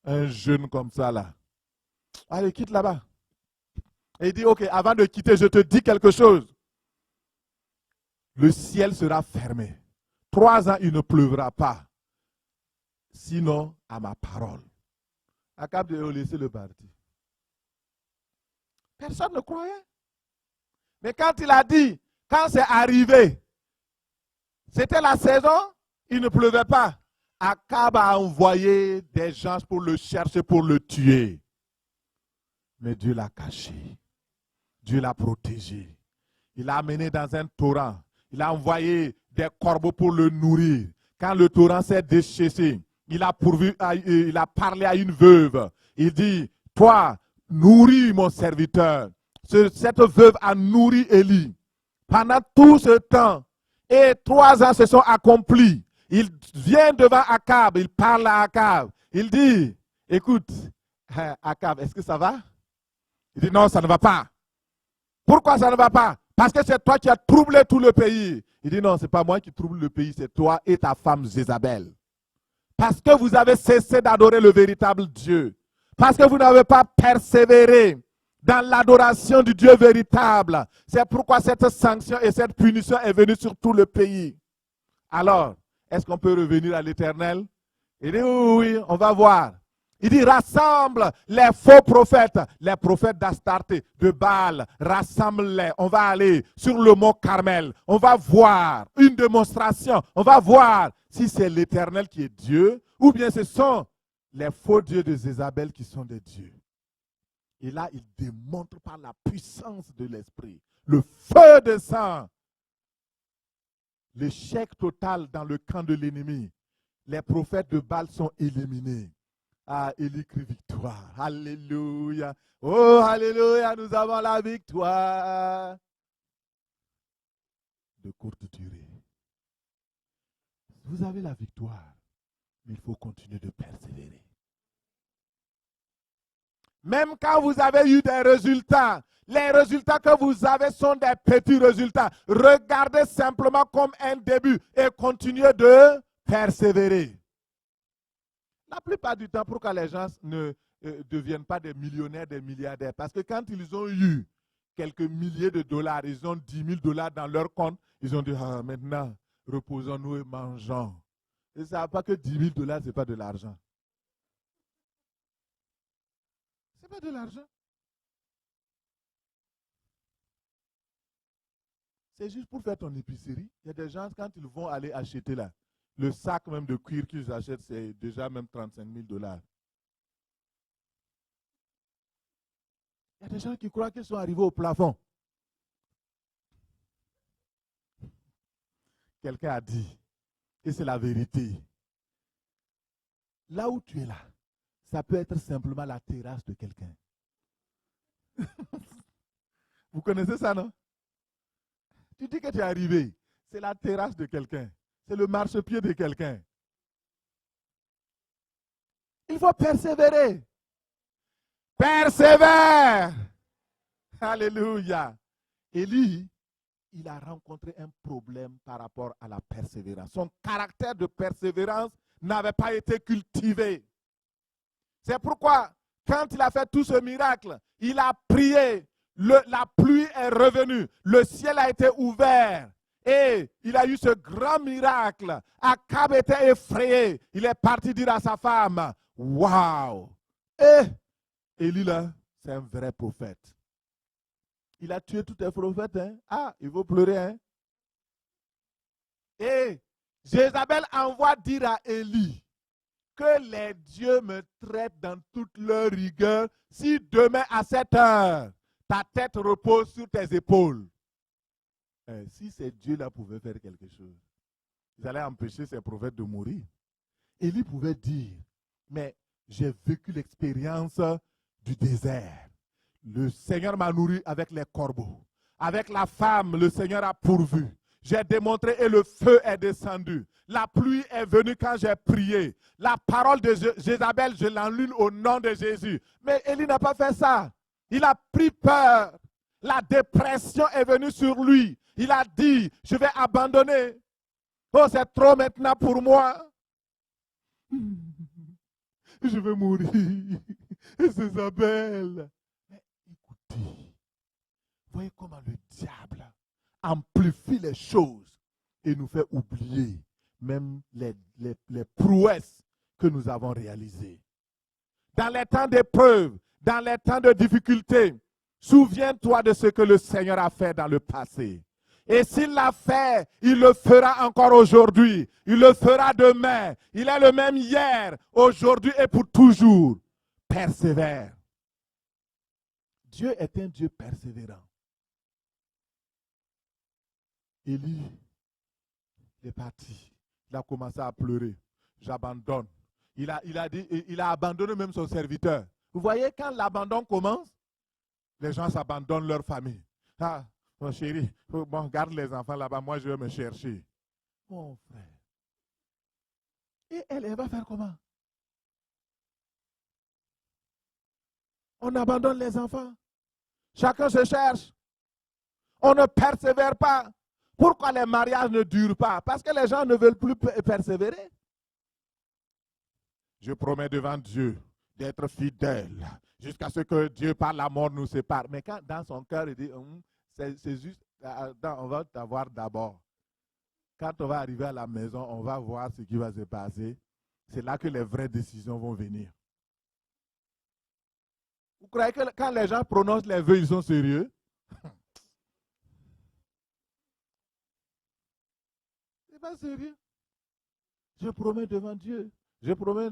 S1: Un jeune comme ça là. Allez, quitte là-bas. Et il dit ok, avant de quitter, je te dis quelque chose. Le ciel sera fermé. 3 ans, il ne pleuvra pas. Sinon, à ma parole. Akab de laisser le parti. Personne ne croyait. Mais quand il a dit, quand c'est arrivé, c'était la saison, il ne pleuvait pas. Akab a envoyé des gens pour le chercher, pour le tuer. Mais Dieu l'a caché. Dieu l'a protégé. Il l'a amené dans un torrent. Il a envoyé des corbeaux pour le nourrir. Quand le torrent s'est déchaissé, il a parlé à une veuve. Il dit, toi, nourris mon serviteur. Cette veuve a nourri Élie. Pendant tout ce temps, et 3 ans se sont accomplis. Il vient devant Akab, il parle à Akab. Il dit, écoute, Akab, est-ce que ça va? Il dit, non, ça ne va pas. Pourquoi ça ne va pas? Parce que c'est toi qui as troublé tout le pays. Il dit, non, ce n'est pas moi qui trouble le pays, c'est toi et ta femme Jézabel. Parce que vous avez cessé d'adorer le véritable Dieu. Parce que vous n'avez pas persévéré dans l'adoration du Dieu véritable. C'est pourquoi cette sanction et cette punition est venue sur tout le pays. Alors, est-ce qu'on peut revenir à l'Éternel? Il dit, oui, oui, on va voir. Il dit, rassemble les faux prophètes, les prophètes d'Astarté, de Baal, rassemble-les. On va aller sur le mont Carmel. On va voir une démonstration. On va voir si c'est l'Éternel qui est Dieu ou bien ce sont les faux dieux de Jézabel qui sont des dieux. Et là, il démontre par la puissance de l'Esprit, le feu de sang, l'échec total dans le camp de l'ennemi. Les prophètes de Baal sont éliminés. Ah, il écrit victoire. Alléluia. Oh, alléluia, nous avons la victoire. De courte durée. Vous avez la victoire, mais il faut continuer de persévérer. Même quand vous avez eu des résultats, les résultats que vous avez sont des petits résultats. Regardez simplement comme un début et continuez de persévérer. La plupart du temps, pourquoi les gens ne deviennent pas des millionnaires, des milliardaires? Parce que quand ils ont eu quelques milliers de dollars, ils ont 10 000 dollars dans leur compte, ils ont dit, ah, maintenant, reposons-nous et mangeons. Ils ne savent pas que 10 000 dollars, ce n'est pas de l'argent. Ce n'est pas de l'argent. C'est juste pour faire ton épicerie. Il y a des gens, quand ils vont aller acheter là, le sac même de cuir qu'ils achètent, c'est déjà même 35 000 dollars. Il y a des gens qui croient qu'ils sont arrivés au plafond. Quelqu'un a dit, et c'est la vérité, là où tu es là, ça peut être simplement la terrasse de quelqu'un. Vous connaissez ça, non? Tu dis que tu es arrivé, c'est la terrasse de quelqu'un. C'est le marchepied de quelqu'un. Il faut persévérer. Persévère. Alléluia. Élie, il a rencontré un problème par rapport à la persévérance. Son caractère de persévérance n'avait pas été cultivé. C'est pourquoi, quand il a fait tout ce miracle, il a prié, la pluie est revenue, le ciel a été ouvert et il a eu ce grand miracle. Akab était effrayé, il est parti dire à sa femme, waouh! Et Élie là, c'est un vrai prophète. Il a tué tous les prophètes. Hein? Ah, il faut pleurer. Hein? Et Jézabel envoie dire à Élie que les dieux me traitent dans toute leur rigueur si demain à 7 heures, ta tête repose sur tes épaules. Si ces dieux-là pouvaient faire quelque chose, ils allaient empêcher ces prophètes de mourir. Élie pouvait dire, mais j'ai vécu l'expérience du désert. Le Seigneur m'a nourri avec les corbeaux. Avec la femme, le Seigneur a pourvu. J'ai démontré et le feu est descendu. La pluie est venue quand j'ai prié. La parole de Jézabel, je l'annule au nom de Jésus. Mais Élie n'a pas fait ça. Il a pris peur. La dépression est venue sur lui. Il a dit, je vais abandonner. Oh, c'est trop maintenant pour moi. Je vais mourir. Et Jézabel. Mais écoutez, voyez comment le diable amplifie les choses et nous fait oublier même les prouesses que nous avons réalisées. Dans les temps d'épreuve, dans les temps de difficulté, souviens-toi de ce que le Seigneur a fait dans le passé. Et s'il l'a fait, il le fera encore aujourd'hui. Il le fera demain. Il est le même hier, aujourd'hui et pour toujours. Persévère. Dieu est un Dieu persévérant. Élie est parti. Il a commencé à pleurer. J'abandonne. Il a abandonné même son serviteur. Vous voyez, quand l'abandon commence, les gens s'abandonnent leur famille. Ah, mon chéri, bon, garde les enfants là-bas, moi je vais me chercher. Mon frère. Et elle va faire comment? On abandonne les enfants. Chacun se cherche. On ne persévère pas. Pourquoi les mariages ne durent pas? Parce que les gens ne veulent plus persévérer. Je promets devant Dieu d'être fidèle jusqu'à ce que Dieu par la mort nous sépare. Mais quand dans son cœur il dit, c'est juste, on va t'avoir d'abord. Quand on va arriver à la maison, on va voir ce qui va se passer. C'est là que les vraies décisions vont venir. Vous croyez que quand les gens prononcent les vœux, ils sont sérieux? C'est pas sérieux. Je promets devant Dieu. Je promets,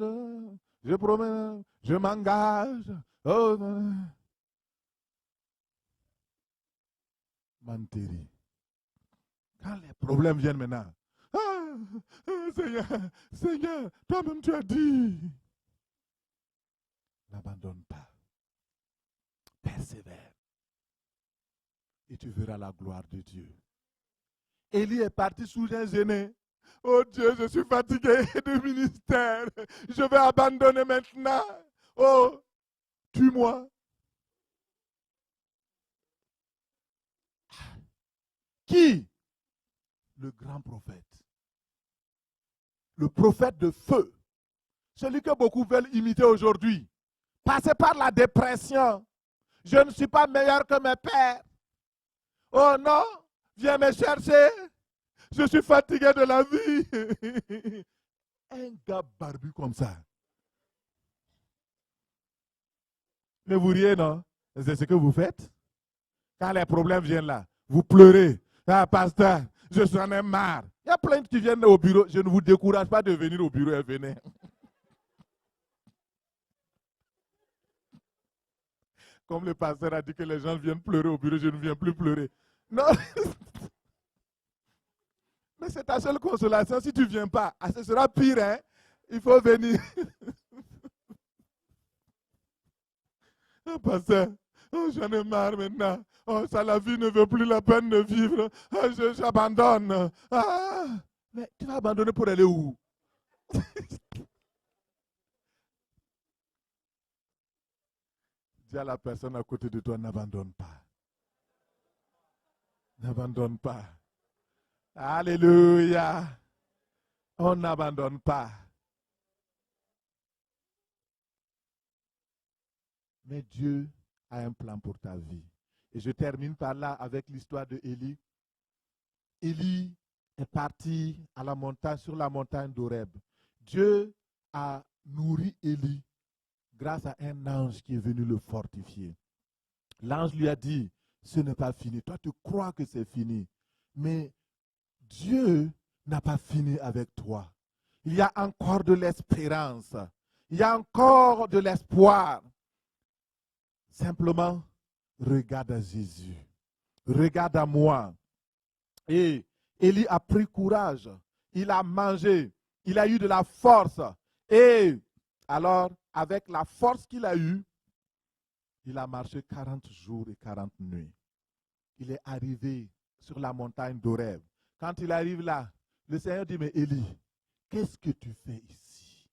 S1: je m'engage. Oh, Manteri. Quand les problèmes viennent maintenant, Seigneur, toi-même tu as dit. N'abandonne pas. Persévère. Et tu verras la gloire de Dieu. Élie est parti sous un gêné. Oh Dieu, je suis fatigué du ministère. Je vais abandonner maintenant. Oh, tue-moi. Qui? Le grand prophète. Le prophète de feu. Celui que beaucoup veulent imiter aujourd'hui. Passé par la dépression. Je ne suis pas meilleur que mes pères. Oh non, viens me chercher. Je suis fatigué de la vie. Un gars barbu comme ça. Mais vous riez, non? C'est ce que vous faites. Quand les problèmes viennent là, vous pleurez. Ah, pasteur, je suis en marre. Il y a plein qui viennent au bureau. Je ne vous décourage pas de venir au bureau et venez. Comme le pasteur a dit que les gens viennent pleurer au bureau, je ne viens plus pleurer. Non. Mais c'est ta seule consolation. Si tu ne viens pas, ce sera pire. Hein? Il faut venir. Oh, pasteur, oh, j'en ai marre maintenant. Oh, ça, la vie ne veut plus la peine de vivre. Oh, j'abandonne. Ah, mais tu vas abandonner pour aller où? Dis à la personne à côté de toi, n'abandonne pas. N'abandonne pas. Alléluia. On n'abandonne pas. Mais Dieu a un plan pour ta vie. Et je termine par là avec l'histoire de Élie. Élie est parti à la montagne, sur la montagne d'Horeb. Dieu a nourri Élie grâce à un ange qui est venu le fortifier. L'ange lui a dit, ce n'est pas fini. Toi, tu crois que c'est fini. Mais Dieu n'a pas fini avec toi. Il y a encore de l'espérance. Il y a encore de l'espoir. Simplement, regarde à Jésus. Regarde à moi. Et Élie a pris courage. Il a mangé. Il a eu de la force. Et alors, avec la force qu'il a eue, il a marché 40 jours et 40 nuits. Il est arrivé sur la montagne d'Horeb. Quand il arrive là, le Seigneur dit, mais Élie, qu'est-ce que tu fais ici?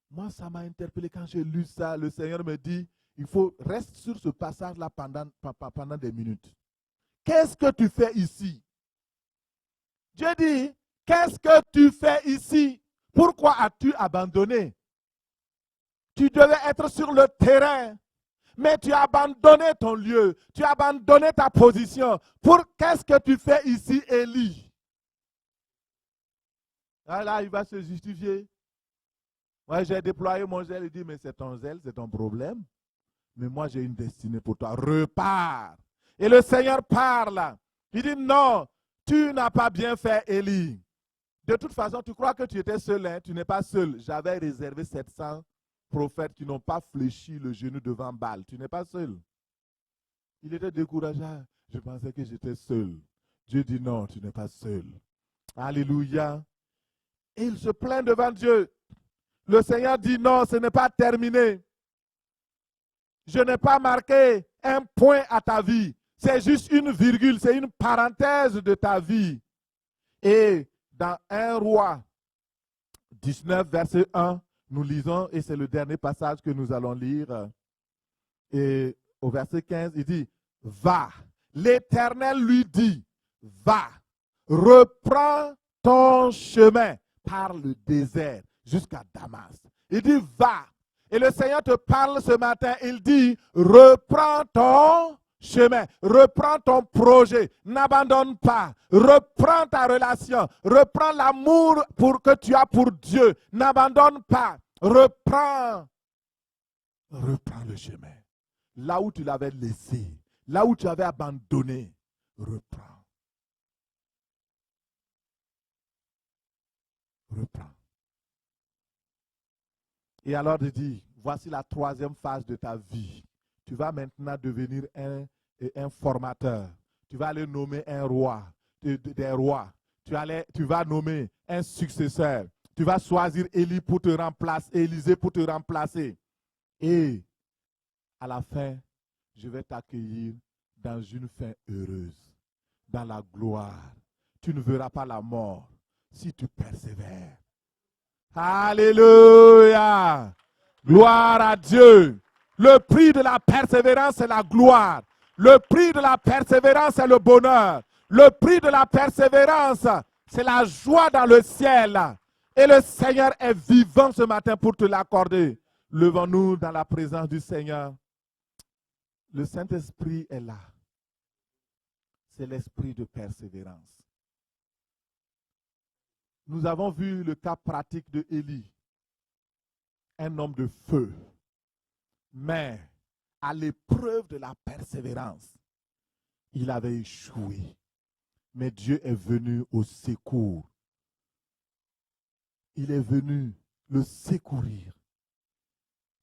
S1: Moi, ça m'a interpellé quand j'ai lu ça. Le Seigneur me dit, il faut rester sur ce passage-là pendant des minutes. Qu'est-ce que tu fais ici? Dieu dit, qu'est-ce que tu fais ici? Pourquoi as-tu abandonné? Tu devais être sur le terrain, mais tu as abandonné ton lieu, tu as abandonné ta position. Qu'est-ce que tu fais ici, Élie? Ah là, il va se justifier. Moi, j'ai déployé mon zèle. Il dit, mais c'est ton zèle, c'est ton problème. Mais moi, j'ai une destinée pour toi. Repars. Et le Seigneur parle. Il dit, non, tu n'as pas bien fait, Élie. De toute façon, tu crois que tu étais seul, hein? Tu n'es pas seul. J'avais réservé 700 prophètes qui n'ont pas fléchi le genou devant Baal. Tu n'es pas seul. Il était découragé. Je pensais que j'étais seul. Dieu dit, non, tu n'es pas seul. Alléluia. Et il se plaint devant Dieu. Le Seigneur dit, non, ce n'est pas terminé. Je n'ai pas marqué un point à ta vie. C'est juste une virgule, c'est une parenthèse de ta vie. Et dans 1 Roi 19, verset 1, nous lisons, et c'est le dernier passage que nous allons lire. Et au verset 15, il dit, va. L'Éternel lui dit, va, reprends ton chemin par le désert jusqu'à Damas. Il dit, va. Et le Seigneur te parle ce matin, il dit, reprends ton chemin, reprends ton projet, n'abandonne pas, reprends ta relation, reprends l'amour que tu as pour Dieu, n'abandonne pas, reprends le chemin. Là où tu l'avais laissé, là où tu avais abandonné, reprends. Reprends. Et alors il dit, voici la troisième phase de ta vie. Tu vas maintenant devenir un formateur. Tu vas aller nommer un roi, des rois. Tu vas nommer un successeur. Tu vas choisir Élie pour te remplacer, Élisée pour te remplacer. Et à la fin, je vais t'accueillir dans une fin heureuse, dans la gloire. Tu ne verras pas la mort si tu persévères. Alléluia! Gloire à Dieu. Le prix de la persévérance, c'est la gloire. Le prix de la persévérance, c'est le bonheur. Le prix de la persévérance, c'est la joie dans le ciel. Et le Seigneur est vivant ce matin pour te l'accorder. Levons-nous dans la présence du Seigneur. Le Saint-Esprit est là. C'est l'esprit de persévérance. Nous avons vu le cas pratique de Élie, un homme de feu. Mais à l'épreuve de la persévérance, il avait échoué. Mais Dieu est venu au secours. Il est venu le secourir.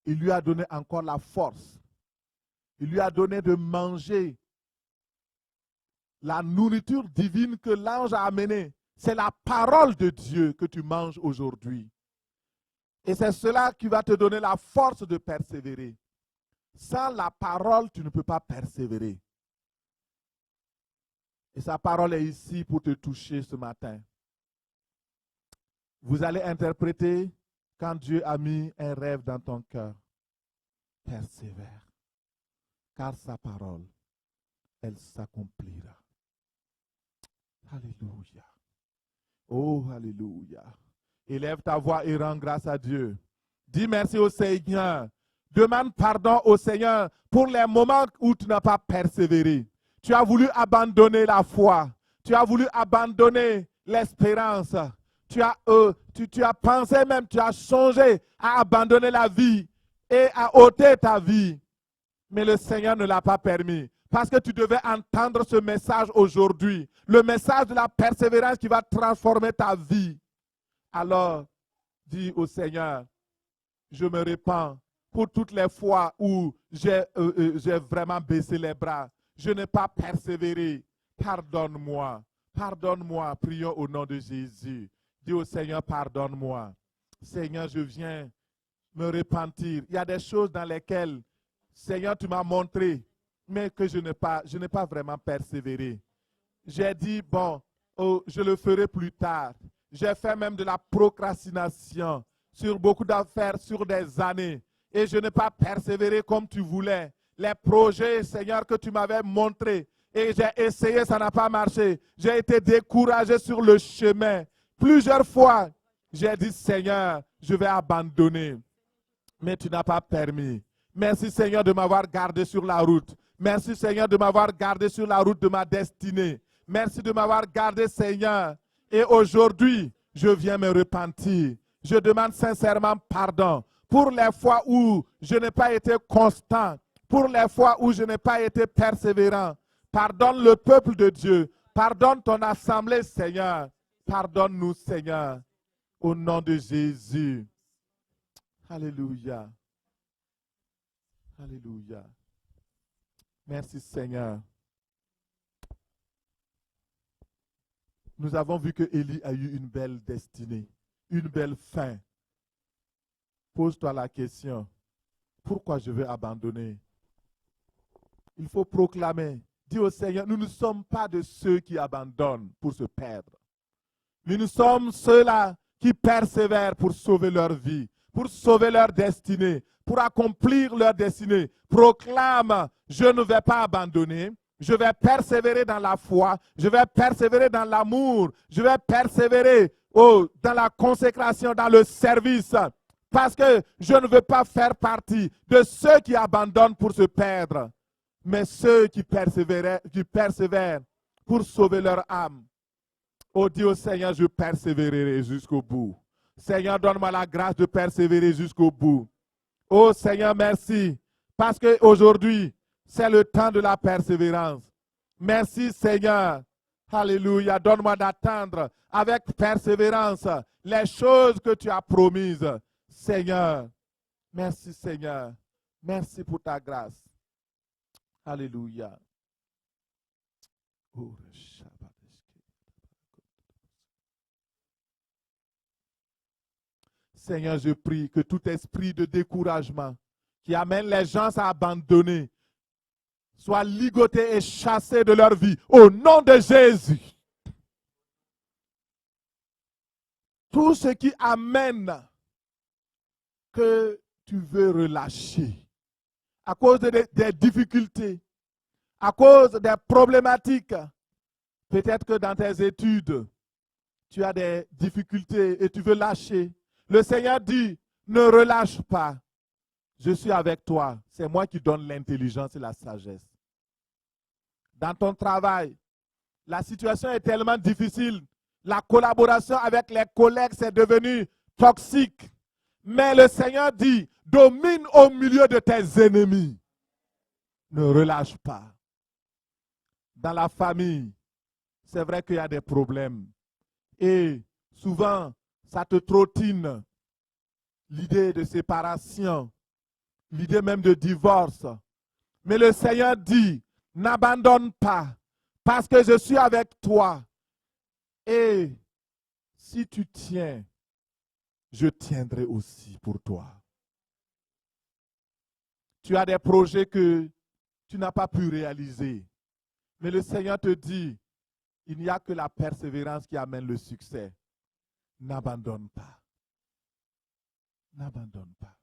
S1: Il lui a donné encore la force. Il lui a donné de manger la nourriture divine que l'ange a amenée. C'est la parole de Dieu que tu manges aujourd'hui. Et c'est cela qui va te donner la force de persévérer. Sans la parole, tu ne peux pas persévérer. Et sa parole est ici pour te toucher ce matin. Vous allez interpréter quand Dieu a mis un rêve dans ton cœur. Persévère. Car sa parole, elle s'accomplira. Alléluia. Oh, alléluia. Élève ta voix et rends grâce à Dieu. Dis merci au Seigneur Demande pardon au Seigneur pour les moments où tu n'as pas persévéré. Tu as voulu abandonner la foi. Tu as voulu abandonner l'espérance. Tu as pensé même, tu as songé à abandonner la vie et à ôter ta vie. Mais le Seigneur ne l'a pas permis. Parce que tu devais entendre ce message aujourd'hui. Le message de la persévérance qui va transformer ta vie. Alors, dis au Seigneur, je me répands pour toutes les fois où j'ai vraiment baissé les bras. Je n'ai pas persévéré. Pardonne-moi. Pardonne-moi. Prions au nom de Jésus. Dis au Seigneur, pardonne-moi. Seigneur, je viens me repentir. Il y a des choses dans lesquelles, Seigneur, tu m'as montré, mais que je n'ai pas vraiment persévéré. J'ai dit, bon, oh, je le ferai plus tard. J'ai fait même de la procrastination sur beaucoup d'affaires, sur des années. Et je n'ai pas persévéré comme tu voulais. Les projets, Seigneur, que tu m'avais montrés. Et j'ai essayé, ça n'a pas marché. J'ai été découragé sur le chemin. Plusieurs fois, j'ai dit, Seigneur, je vais abandonner. Mais tu n'as pas permis. Merci, Seigneur, de m'avoir gardé sur la route. Merci, Seigneur, de m'avoir gardé sur la route de ma destinée. Merci de m'avoir gardé, Seigneur. Et aujourd'hui, je viens me repentir. Je demande sincèrement pardon pour les fois où je n'ai pas été constant, pour les fois où je n'ai pas été persévérant. Pardonne le peuple de Dieu. Pardonne ton assemblée, Seigneur. Pardonne-nous, Seigneur, au nom de Jésus. Alléluia. Alléluia. Merci, Seigneur. Nous avons vu que Élie a eu une belle destinée, une belle fin. Pose-toi la question, pourquoi je veux abandonner? Il faut proclamer, dis au Seigneur, nous ne sommes pas de ceux qui abandonnent pour se perdre. Mais nous sommes ceux-là qui persévèrent pour sauver leur vie, pour sauver leur destinée, pour accomplir leur destinée. Proclame, je ne vais pas abandonner. Je vais persévérer dans la foi, je vais persévérer dans l'amour, je vais persévérer dans la consécration, dans le service. Parce que je ne veux pas faire partie de ceux qui abandonnent pour se perdre, mais ceux qui persévèrent pour sauver leur âme. Oh Dieu, Seigneur, je persévérerai jusqu'au bout. Seigneur, donne-moi la grâce de persévérer jusqu'au bout. Oh Seigneur, merci. Parce qu'aujourd'hui, c'est le temps de la persévérance. Merci Seigneur. Alléluia. Donne-moi d'attendre avec persévérance les choses que tu as promises. Seigneur. Merci Seigneur. Merci pour ta grâce. Alléluia. Seigneur, je prie que tout esprit de découragement qui amène les gens à abandonner soit ligoté et chassé de leur vie au nom de Jésus. Tout ce qui amène que tu veux relâcher à cause des difficultés, à cause des problématiques. Peut-être que dans tes études, tu as des difficultés et tu veux lâcher. Le Seigneur dit, ne relâche pas. Je suis avec toi. C'est moi qui donne l'intelligence et la sagesse. Dans ton travail, la situation est tellement difficile. La collaboration avec les collègues, c'est devenu toxique. Mais le Seigneur dit, domine au milieu de tes ennemis. Ne relâche pas. Dans la famille, c'est vrai qu'il y a des problèmes. Et souvent, ça te trottine. L'idée de séparation, l'idée même de divorce. Mais le Seigneur dit, n'abandonne pas, parce que je suis avec toi. Et si tu tiens, je tiendrai aussi pour toi. Tu as des projets que tu n'as pas pu réaliser. Mais le Seigneur te dit, il n'y a que la persévérance qui amène le succès. N'abandonne pas. N'abandonne pas.